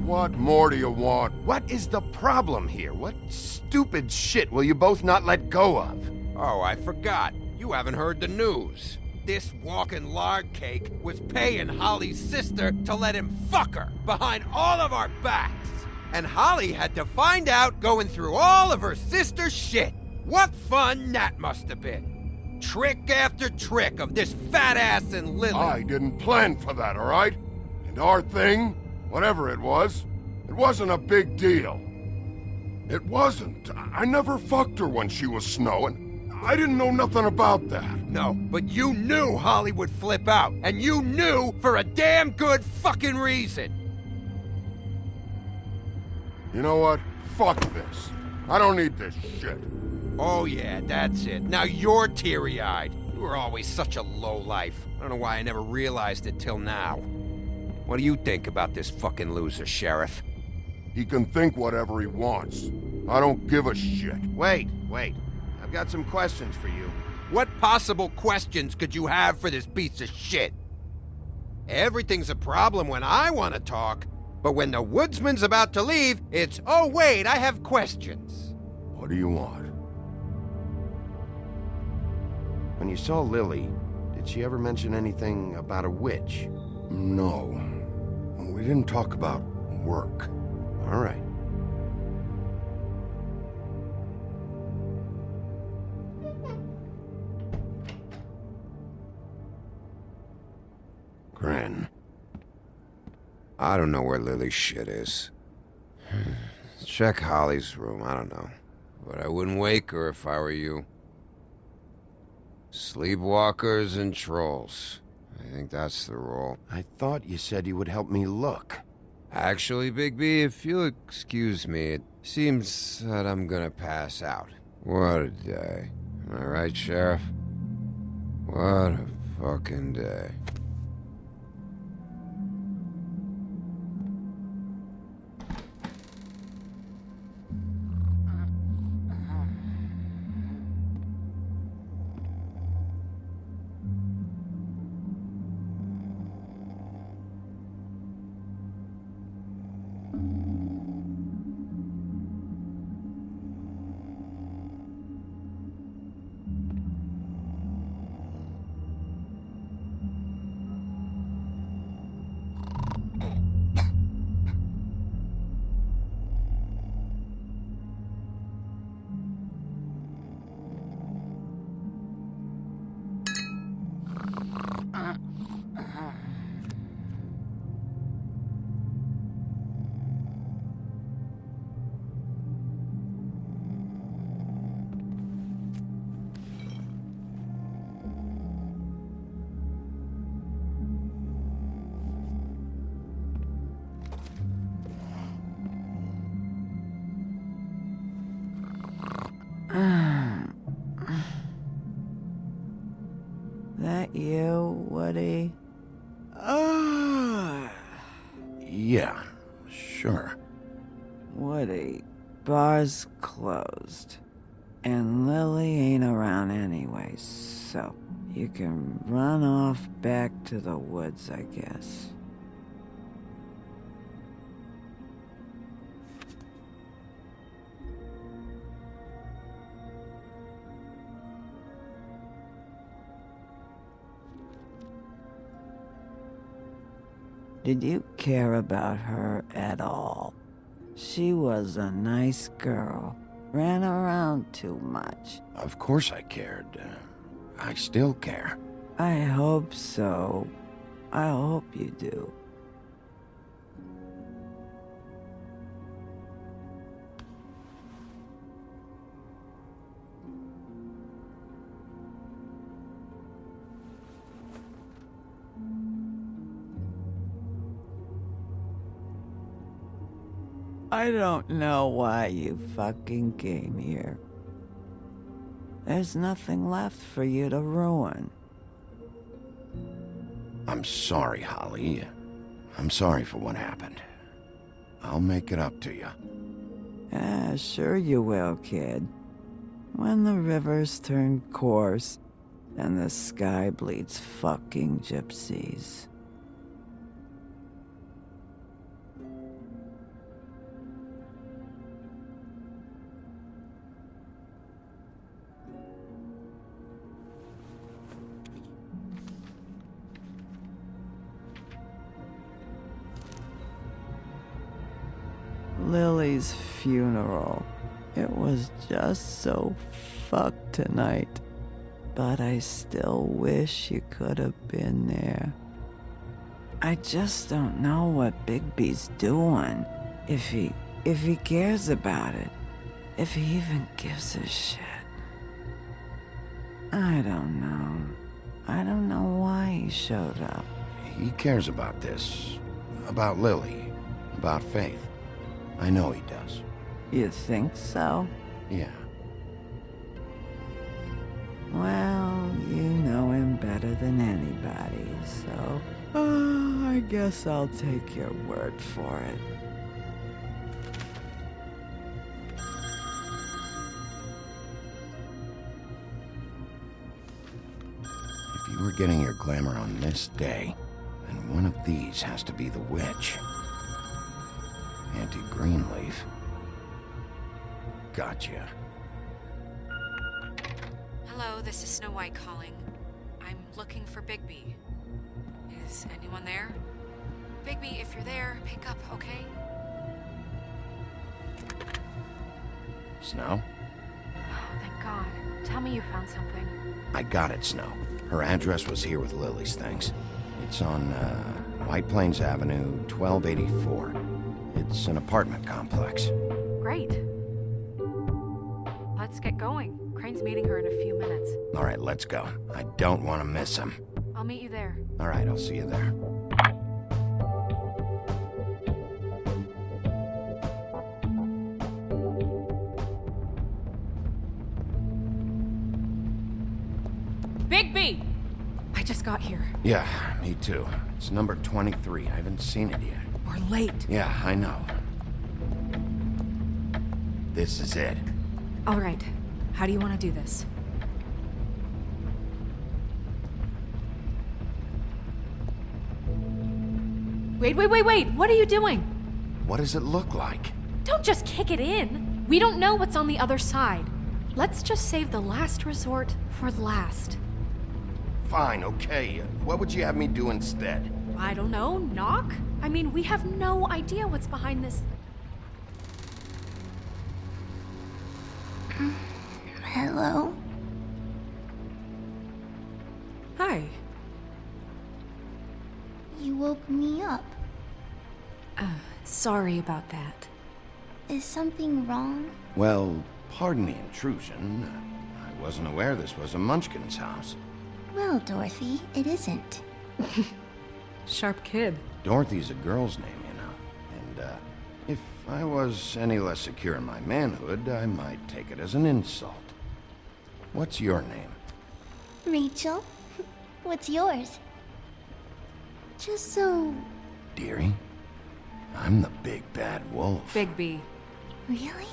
P: What more do you want?
C: What is the problem here? What stupid shit will you both not let go of?
G: Oh, I forgot. You haven't heard the news. This walking lard cake was paying Holly's sister to let him fuck her behind all of our backs. And Holly had to find out going through all of her sister's shit. What fun that must have been. Trick after trick of this fat ass and Lily.
P: I didn't plan for that, all right? And our thing, whatever it wasn't a big deal. It wasn't. I never fucked her when she was snowing. I didn't know nothing about that.
G: No, but you knew Holly would flip out. And you knew for a damn good fucking reason.
P: You know what? Fuck this. I don't need this shit.
G: Oh yeah, that's it. Now you're teary-eyed. You were always such a lowlife. I don't know why I never realized it till now. What do you think about this fucking loser, Sheriff?
P: He can think whatever he wants. I don't give a shit.
C: Wait. I've got some questions for you.
G: What possible questions could you have for this piece of shit? Everything's a problem when I want to talk, but when the woodsman's about to leave, it's, oh wait, I have questions.
P: What do you want?
C: When you saw Lily, did she ever mention anything about a witch?
P: No. We didn't talk about work.
C: All right. Gren. I don't know where Lily's shit is. Check Holly's room, I don't know. But I wouldn't wake her if I were you. Sleepwalkers and trolls. I think that's the rule. I thought you said you would help me look. Actually, Bigby, if you'll excuse me, it seems that I'm gonna pass out. What a day. Am I right, Sheriff? What a fucking day.
F: That you, Woody?
C: Yeah, sure.
F: Woody, bar's closed. And Lily ain't around anyway, so you can run off back to the woods, I guess. Did you care about her at all? She was a nice girl. Ran around too much.
C: Of course I cared. I still care.
F: I hope so. I hope you do. I don't know why you fucking came here. There's nothing left for you to ruin.
C: I'm sorry, Holly. I'm sorry for what happened. I'll make it up to you.
F: Yeah, sure you will, kid. When the rivers turn coarse and the sky bleeds fucking gypsies. Lily's funeral. It was just so fucked tonight. But I still wish you could have been there. I just don't know what Bigby's doing. If he cares about it. If he even gives a shit. I don't know. I don't know why he showed up.
C: He cares about this. About Lily. About Faith. I know he does.
F: You think so?
C: Yeah.
F: Well, you know him better than anybody, so... I guess I'll take your word for it.
C: you were getting your glamour on this day, then one of these has to be the witch. Auntie Greenleaf. Gotcha.
E: Hello, this is Snow White calling. I'm looking for Bigby. Is anyone there? Bigby, if you're there, pick up, okay?
C: Snow?
E: Oh, thank God. Tell me you found something.
C: I got it, Snow. Her address was here with Lily's things. It's on, White Plains Avenue, 1284. It's an apartment complex.
E: Great. Let's get going. Crane's meeting her in a few minutes.
C: All right, let's go. I don't want to miss him.
E: I'll meet you there.
C: All right, I'll see you there.
E: Bigby! I just got here.
C: Yeah, me too. It's number 23. I haven't seen it yet.
E: We're late.
C: Yeah, I know. This is it.
E: All right. How do you want to do this? Wait. What are you doing?
C: What does it look like?
E: Don't just kick it in. We don't know what's on the other side. Let's just save the last resort for last.
C: Fine, okay. What would you have me do instead?
E: I don't know. Knock? I mean, we have no idea what's behind this.
Q: Hello?
E: Hi.
Q: You woke me up.
E: Sorry about that.
Q: Is something wrong?
C: Well, pardon the intrusion. I wasn't aware this was a Munchkin's house.
Q: Well, Dorothy, it isn't.
E: Sharp kid.
C: Dorothy's a girl's name, you know. And, if I was any less secure in my manhood, I might take it as an insult. What's your name?
Q: Rachel? What's yours? Just so...
C: Dearie? I'm the big bad wolf.
E: Bigby.
Q: Really?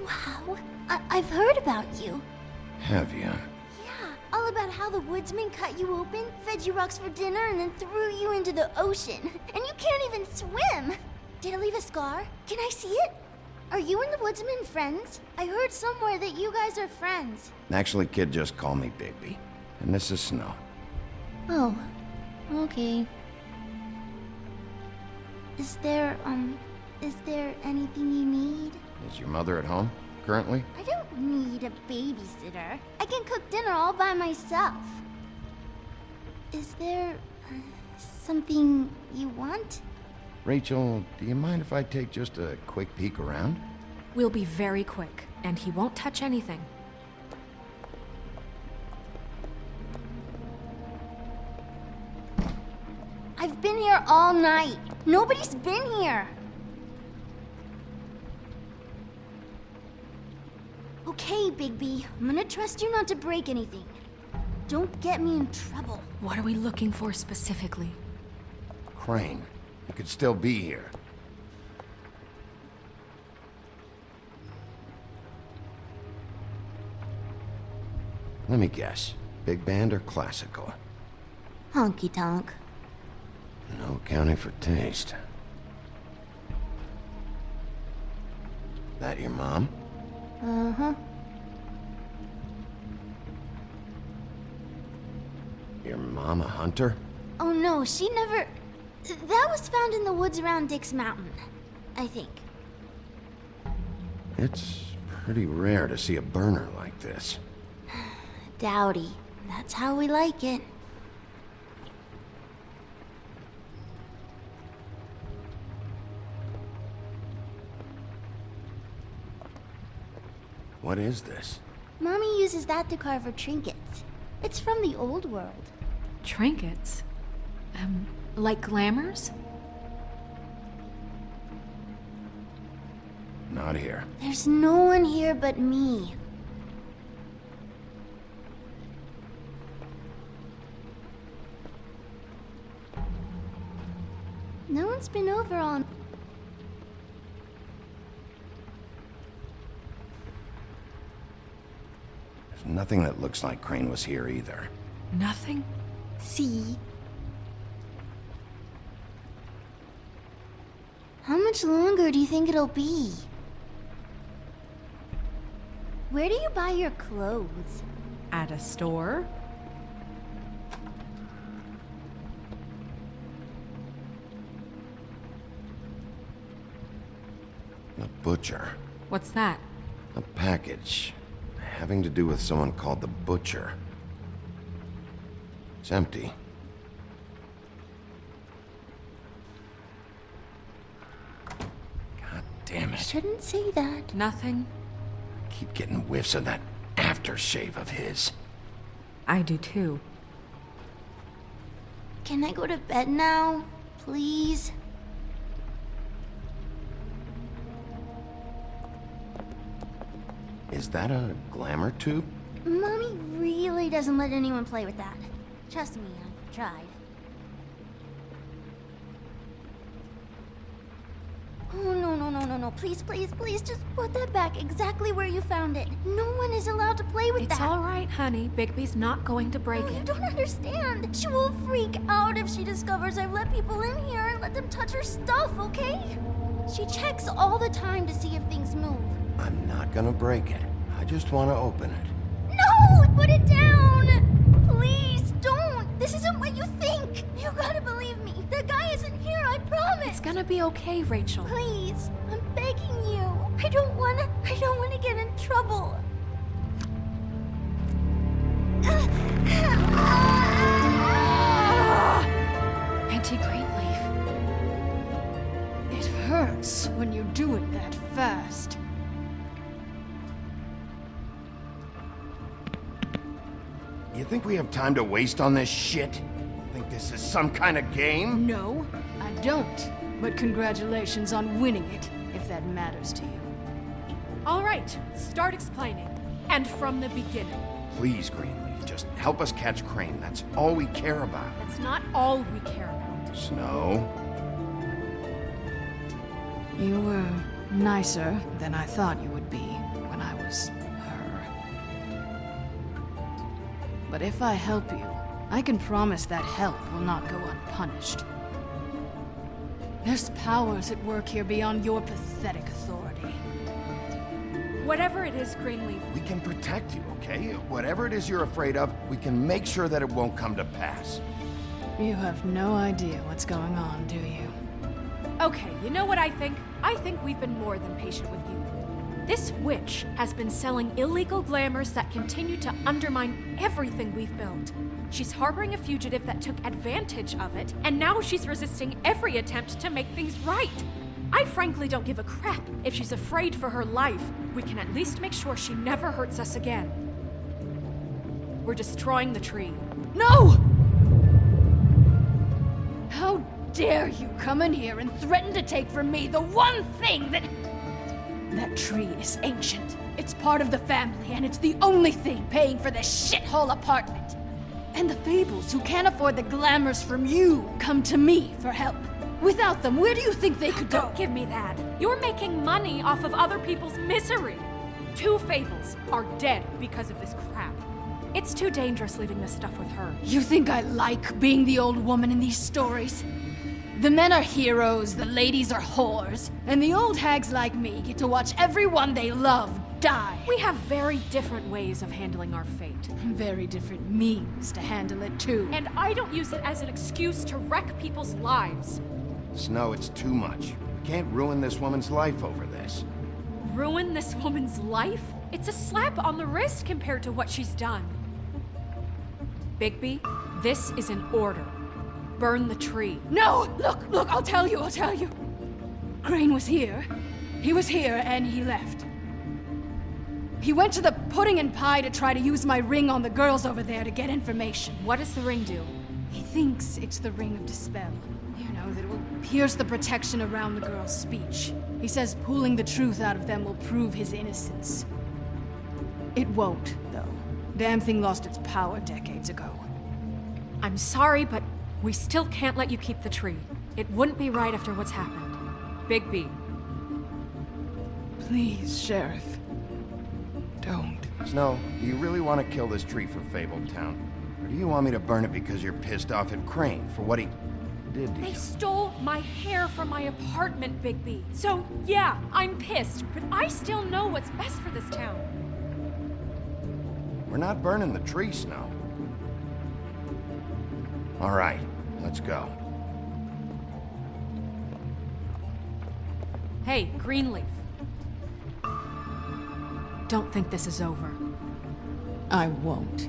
Q: Wow. I've heard about you.
C: Have you?
Q: All about how the woodsman cut you open, fed you rocks for dinner, and then threw you into the ocean. And you can't even swim! Did it leave a scar? Can I see it? Are you and the woodsman friends? I heard somewhere that you guys are friends.
C: Actually, kid, just call me Bigby. And this is Snow.
Q: Oh, okay. Is there anything you need?
C: Is your mother at home, currently?
Q: I don't need a babysitter. I can cook dinner all by myself. Is there something you want?
C: Rachel, do you mind if I take just a quick peek around?
E: We'll be very quick, and he won't touch anything.
Q: I've been here all night. Nobody's been here. Okay, Bigby. I'm gonna trust you not to break anything. Don't get me in trouble.
E: What are we looking for specifically?
C: Crane. You could still be here. Let me guess. Big band or classical?
Q: Honky tonk.
C: No accounting for taste. That your mom?
Q: Uh-huh.
C: Your mom a hunter?
Q: Oh no, she never... That was found in the woods around Dick's Mountain, I think.
C: It's pretty rare to see a burner like this.
Q: Dowdy. That's how we like it.
C: What is this?
Q: Mommy uses that to carve her trinkets. It's from the old world.
E: Trinkets? Like glamours?
C: Not here.
Q: There's no one here but me. No one's been over all...
C: There's nothing that looks like Crane was here either.
E: Nothing?
Q: See? How much longer do you think it'll be? Where do you buy your clothes?
E: At a store?
C: The butcher.
E: What's that?
C: A package. Having to do with someone called the Butcher. It's empty. God damn it.
Q: Shouldn't say that.
E: Nothing?
C: Keep getting whiffs of that aftershave of his.
E: I do too.
Q: Can I go to bed now? Please?
C: Is that a glamour tube?
Q: Mommy really doesn't let anyone play with that. Trust me, I've tried. Oh, no. Please, just put that back exactly where you found it. No one is allowed to play with that.
E: It's all right, honey. Bigby's not going to break it.
Q: You don't understand. She will freak out if she discovers I've let people in here and let them touch her stuff, okay? She checks all the time to see if things move.
C: I'm not gonna break it. I just want to open it.
Q: No! Put it down! Please, don't! This isn't what you think! You gotta believe me. The guy isn't here, I promise!
E: It's gonna be okay, Rachel.
Q: Please, I'm begging you. I don't wanna get in trouble.
E: Auntie Greenleaf.
R: It hurts when you do it that fast.
C: You think we have time to waste on this shit? Think this is some kind of game?
R: No, I don't. But congratulations on winning it, if that matters to you.
E: All right, start explaining. And from the beginning.
C: Please, Greenleaf, just help us catch Crane. That's all we care about.
E: That's not all we care about.
C: Snow?
R: You were nicer than I thought you would be when I was her. But if I help you, I can promise that help will not go unpunished. There's powers at work here beyond your pathetic authority.
E: Whatever it is, Greenleaf.
C: We can protect you, okay? Whatever it is you're afraid of, we can make sure that it won't come to pass.
R: You have no idea what's going on, do you?
E: Okay, you know what I think? I think we've been more than patient with you. This witch has been selling illegal glamours that continue to undermine everything we've built. She's harboring a fugitive that took advantage of it, and now she's resisting every attempt to make things right. I frankly don't give a crap if she's afraid for her life. We can at least make sure she never hurts us again. We're destroying the tree.
R: No! How dare you come in here and threaten to take from me the one thing that... That tree is ancient. It's part of the family, and it's the only thing paying for this shithole apartment. And the Fables, who can't afford the glamours from you, come to me for help. Without them, where do you think they could go?
E: Don't give me that. You're making money off of other people's misery. 2 Fables are dead because of this crap. It's too dangerous leaving this stuff with her.
R: You think I like being the old woman in these stories? The men are heroes, the ladies are whores, and the old hags like me get to watch everyone they love die.
E: We have very different ways of handling our fate.
R: Very different means to handle it, too.
E: And I don't use it as an excuse to wreck people's lives.
C: Snow, it's too much. We can't ruin this woman's life over this.
E: Ruin this woman's life? It's a slap on the wrist compared to what she's done. Bigby, this is an order. Burn the tree.
R: No! Look, I'll tell you. Crane was here. He was here, and he left. He went to the pudding and pie to try to use my ring on the girls over there to get information.
E: What does the ring do?
R: He thinks it's the ring of dispel. You know, that it will pierce the protection around the girls' speech. He says pulling the truth out of them will prove his innocence. It won't, though. Damn thing lost its power decades ago.
E: I'm sorry, but we still can't let you keep the tree. It wouldn't be right after what's happened. Bigby.
R: Please, Sheriff. Don't.
C: Snow, do you really want to kill this tree for Fabletown? Or do you want me to burn it because you're pissed off at Crane for what he did to
E: They
C: you?
E: stole my hair from my apartment, Bigby. So, yeah, I'm pissed, but I still know what's best for this town.
C: We're not burning the tree, Snow. All right, let's go.
E: Hey, Greenleaf. Don't think this is over.
F: I won't.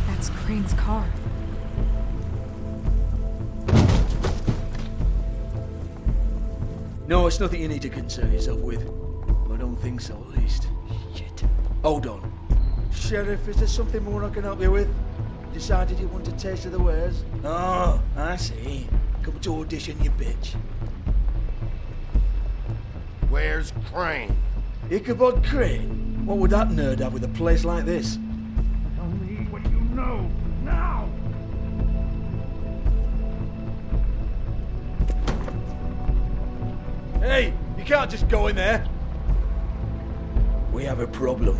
E: That's Crane's car.
S: No, it's nothing you need to concern yourself with. I don't think so, at least. Shit. Hold on. Sheriff, is there something more I can help you with? Decided you want a taste of the wares? Oh, I see. Come to audition, you bitch.
P: Where's Crane?
S: Ichabod Crane? What would that nerd have with a place like this?
P: Tell me what you know, now!
S: Hey, you can't just go in there. We have a problem.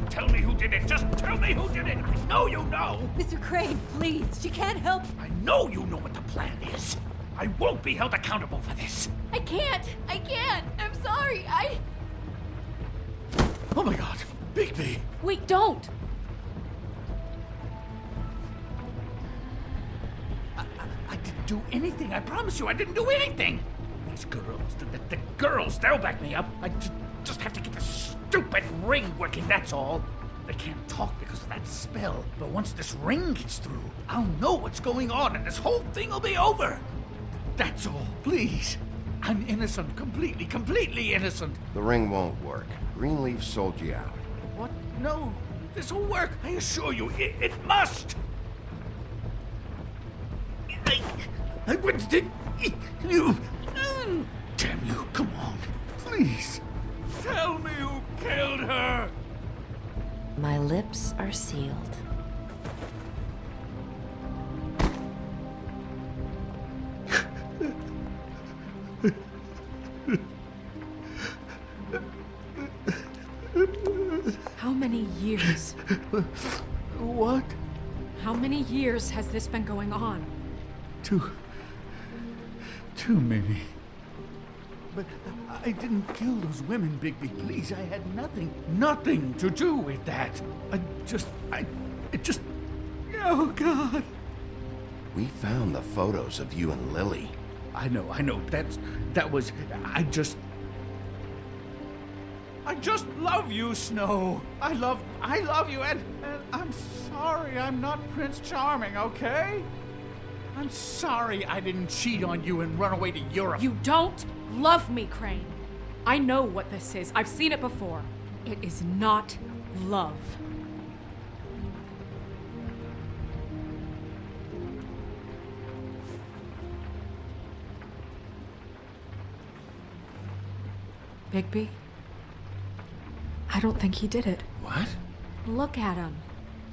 B: Tell me who did it. Just tell me who did it. I know you know.
T: Mr. Crane, please. She can't help.
B: I know you know what the plan is. I won't be held accountable for this.
D: I can't. I'm sorry.
S: Oh my god, Bigby.
E: Wait, don't!
B: I didn't do anything. I promise you, I didn't do anything. These girls, the girls, they'll back me up. I just have to get the stupid ring working, that's all. They can't talk because of that spell. But once this ring gets through, I'll know what's going on and this whole thing will be over. That's all, please. I'm innocent, completely innocent.
C: The ring won't work. Greenleaf sold you out.
B: What? No, this will work. I assure you, it must. I wouldn't did you. Damn you! Come on, please. Tell me who killed her.
H: My lips are sealed.
E: How many years?
A: What?
E: How many years has this been going on?
A: Too many.
B: But I didn't kill those women, Bigby. Please, I had nothing to do with that. Oh, God.
C: We found the photos of you and Lily.
B: I know. I just love you, Snow. I love you, and I'm sorry I'm not Prince Charming, okay? I'm sorry I didn't cheat on you and run away to Europe.
E: You don't love me, Crane. I know what this is. I've seen it before. It is not love. Bigby? I don't think he did it.
C: What?
E: Look at him.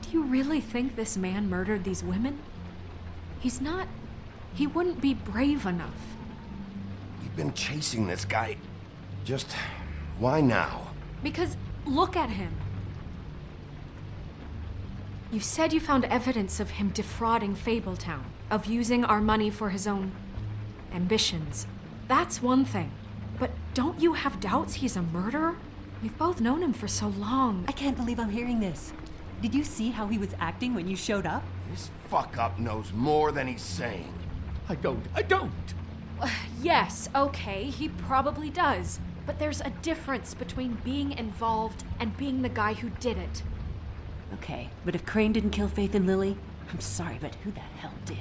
E: Do you really think this man murdered these women? He's not... He wouldn't be brave enough.
C: We've been chasing this guy. Just... why now?
E: Because look at him. You said you found evidence of him defrauding Fabletown, of using our money for his own ambitions. That's one thing. But don't you have doubts he's a murderer? We've both known him for so long.
T: I can't believe I'm hearing this. Did you see how he was acting when you showed up?
C: This fuck-up knows more than he's saying.
B: I don't.
E: Yes, okay, he probably does. But there's a difference between being involved and being the guy who did it.
T: Okay, but if Crane didn't kill Faith and Lily, I'm sorry, but who the hell did?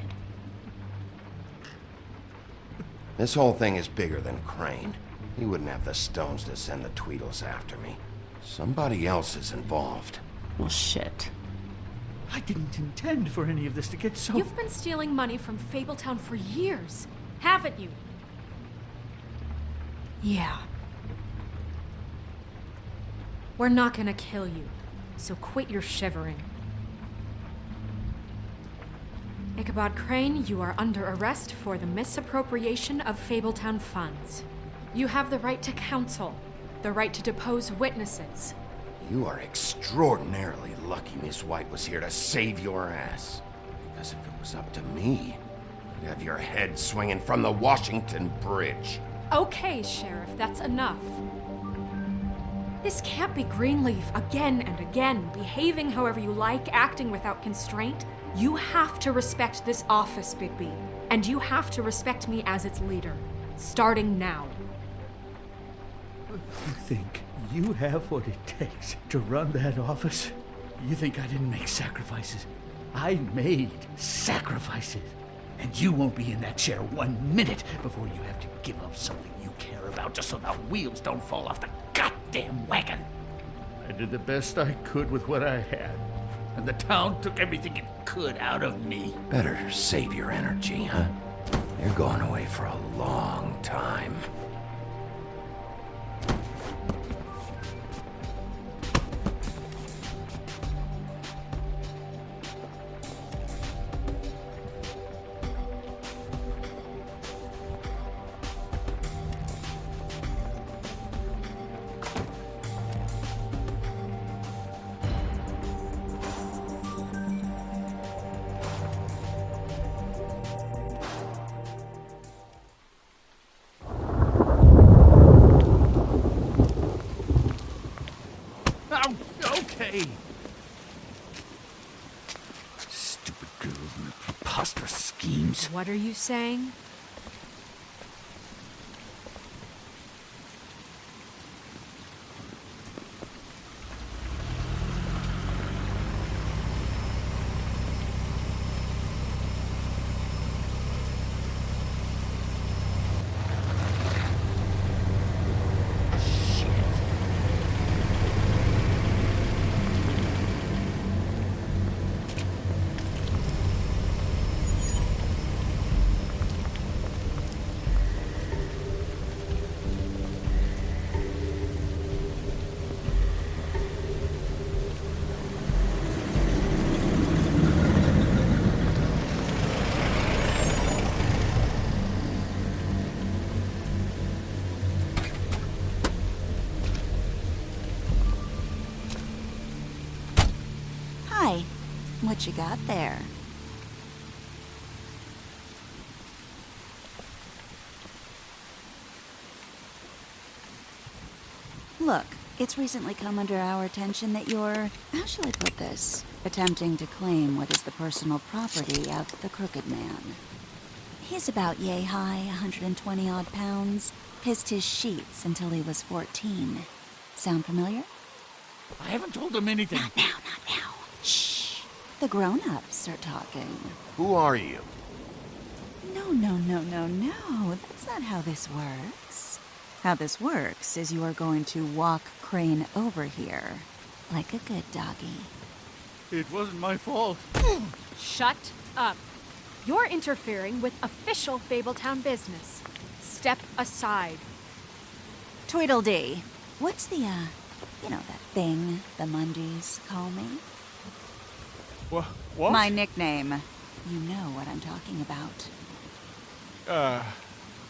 C: This whole thing is bigger than Crane. He wouldn't have the stones to send the Tweedles after me. Somebody else is involved.
T: Well, shit.
I: I didn't intend for any of this to get so...
E: You've been stealing money from Fabletown for years, haven't you? Yeah. We're not gonna kill you, so quit your shivering. Ichabod Crane, you are under arrest for the misappropriation of Fabletown funds. You have the right to counsel, the right to depose witnesses.
C: You are extraordinarily lucky Miss White was here to save your ass. Because if it was up to me, I'd have your head swinging from the Washington Bridge.
E: Okay, Sheriff, that's enough. This can't be Greenleaf again and again, behaving however you like, acting without constraint. You have to respect this office, Bigby. And you have to respect me as its leader. Starting now.
I: You think you have what it takes to run that office? You think I didn't make sacrifices? I made sacrifices. And you won't be in that chair 1 minute before you have to give up something you care about just so the wheels don't fall off the goddamn wagon. I did the best I could with what I had. And the town took everything it could out of me.
C: Better save your energy, huh? You're going away for a long time.
I: Okay. Stupid girls and their preposterous schemes.
E: What are you saying?
U: Hi. What you got there? Look, it's recently come under our attention that you're, how shall I put this, attempting to claim what is the personal property of the Crooked Man. He's about yay high, 120 odd pounds, pissed his sheets until he was 14. Sound familiar?
I: I haven't told them anything.
U: Not now. Shh. The grown-ups are talking.
C: Who are you?
U: No. That's not how this works. How this works is you are going to walk Crane over here. Like a good doggy.
I: It wasn't my fault.
E: Shut up. You're interfering with official Fabletown business. Step aside.
U: Tweedledee. What's the, that thing the Mundies call me?
I: What?
U: My nickname. You know what I'm talking about.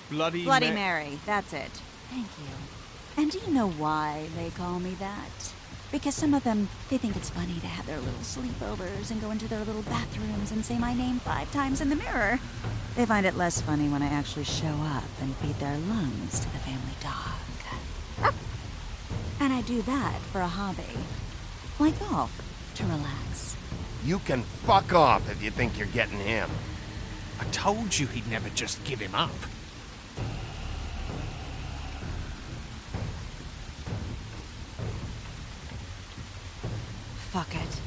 I: Bloody
U: Mary, that's it. Thank you. And do you know why they call me that? Because some of them, they think it's funny to have their little sleepovers and go into their little bathrooms and say my name 5 times in the mirror. They find it less funny when I actually show up and feed their lungs to the family dog. And I do that for a hobby. Like golf, to relax.
C: You can fuck off if you think you're getting him.
B: I told you he'd never just give him up.
U: Fuck it.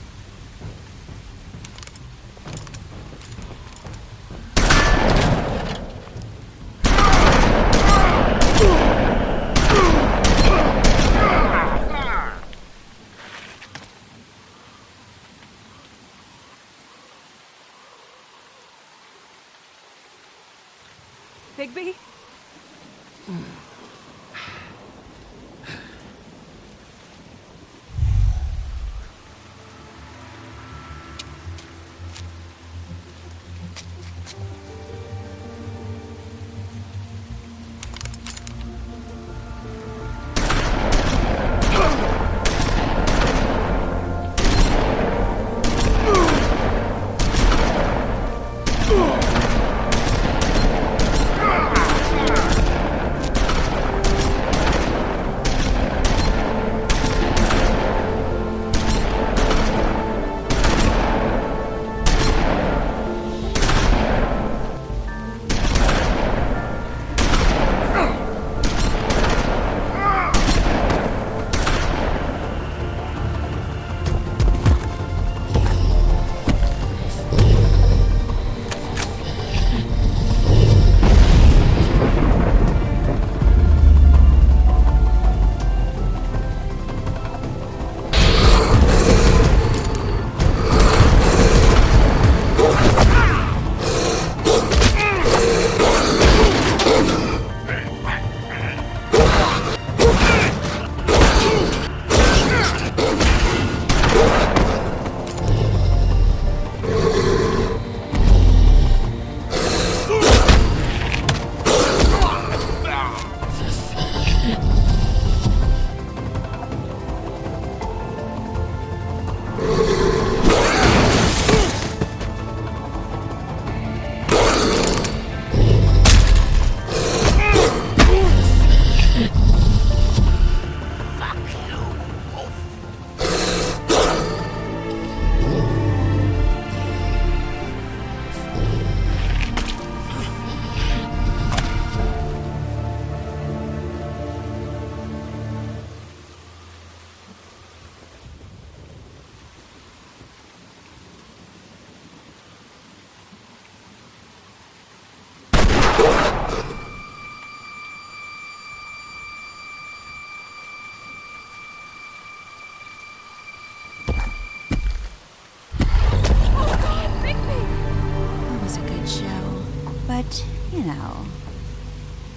U: But, you know,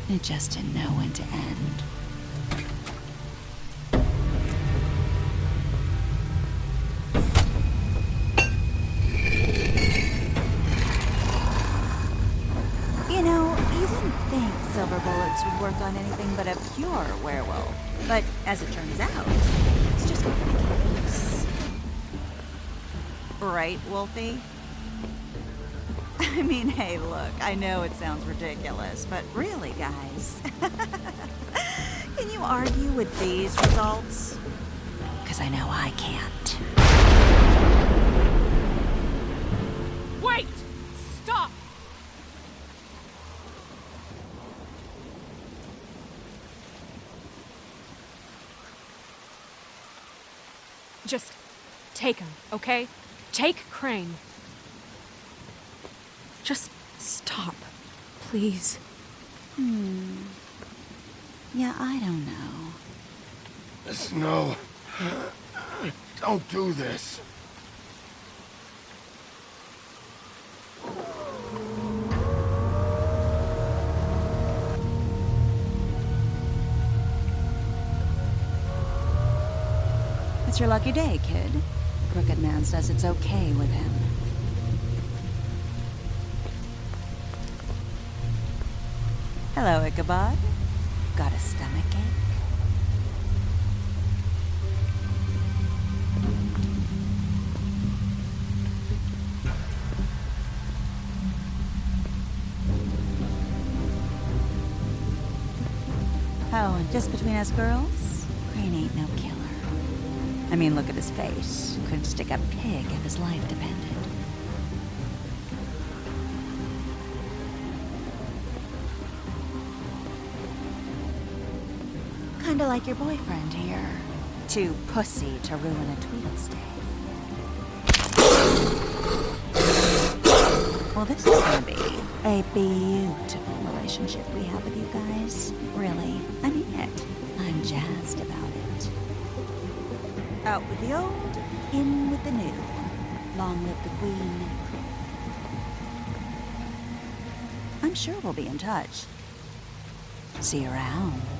U: it just didn't know when to end. You know, you wouldn't think silver bullets would work on anything but a pure werewolf. But as it turns out, it's just not the case. Right, Wolfie? I mean, hey, look, I know it sounds ridiculous, but really, guys, can you argue with these results? Because I know I can't.
E: Wait! Stop! Just take him, okay? Take Crane. Just stop, please.
U: Yeah, I don't know.
P: Snow, don't do this.
U: It's your lucky day, kid. Crooked Man says it's okay with him. Hello, Ichabod. Got a stomachache? Oh, and just between us girls, Crane ain't no killer. I mean, look at his face. Couldn't stick a pig if his life depended. Kinda like your boyfriend here. Too pussy to ruin a Tweedle's day. Well, this is gonna be a beautiful relationship we have with you guys. Really, I mean it. I'm jazzed about it. Out with the old, in with the new. Long live the Queen. I'm sure we'll be in touch. See you around.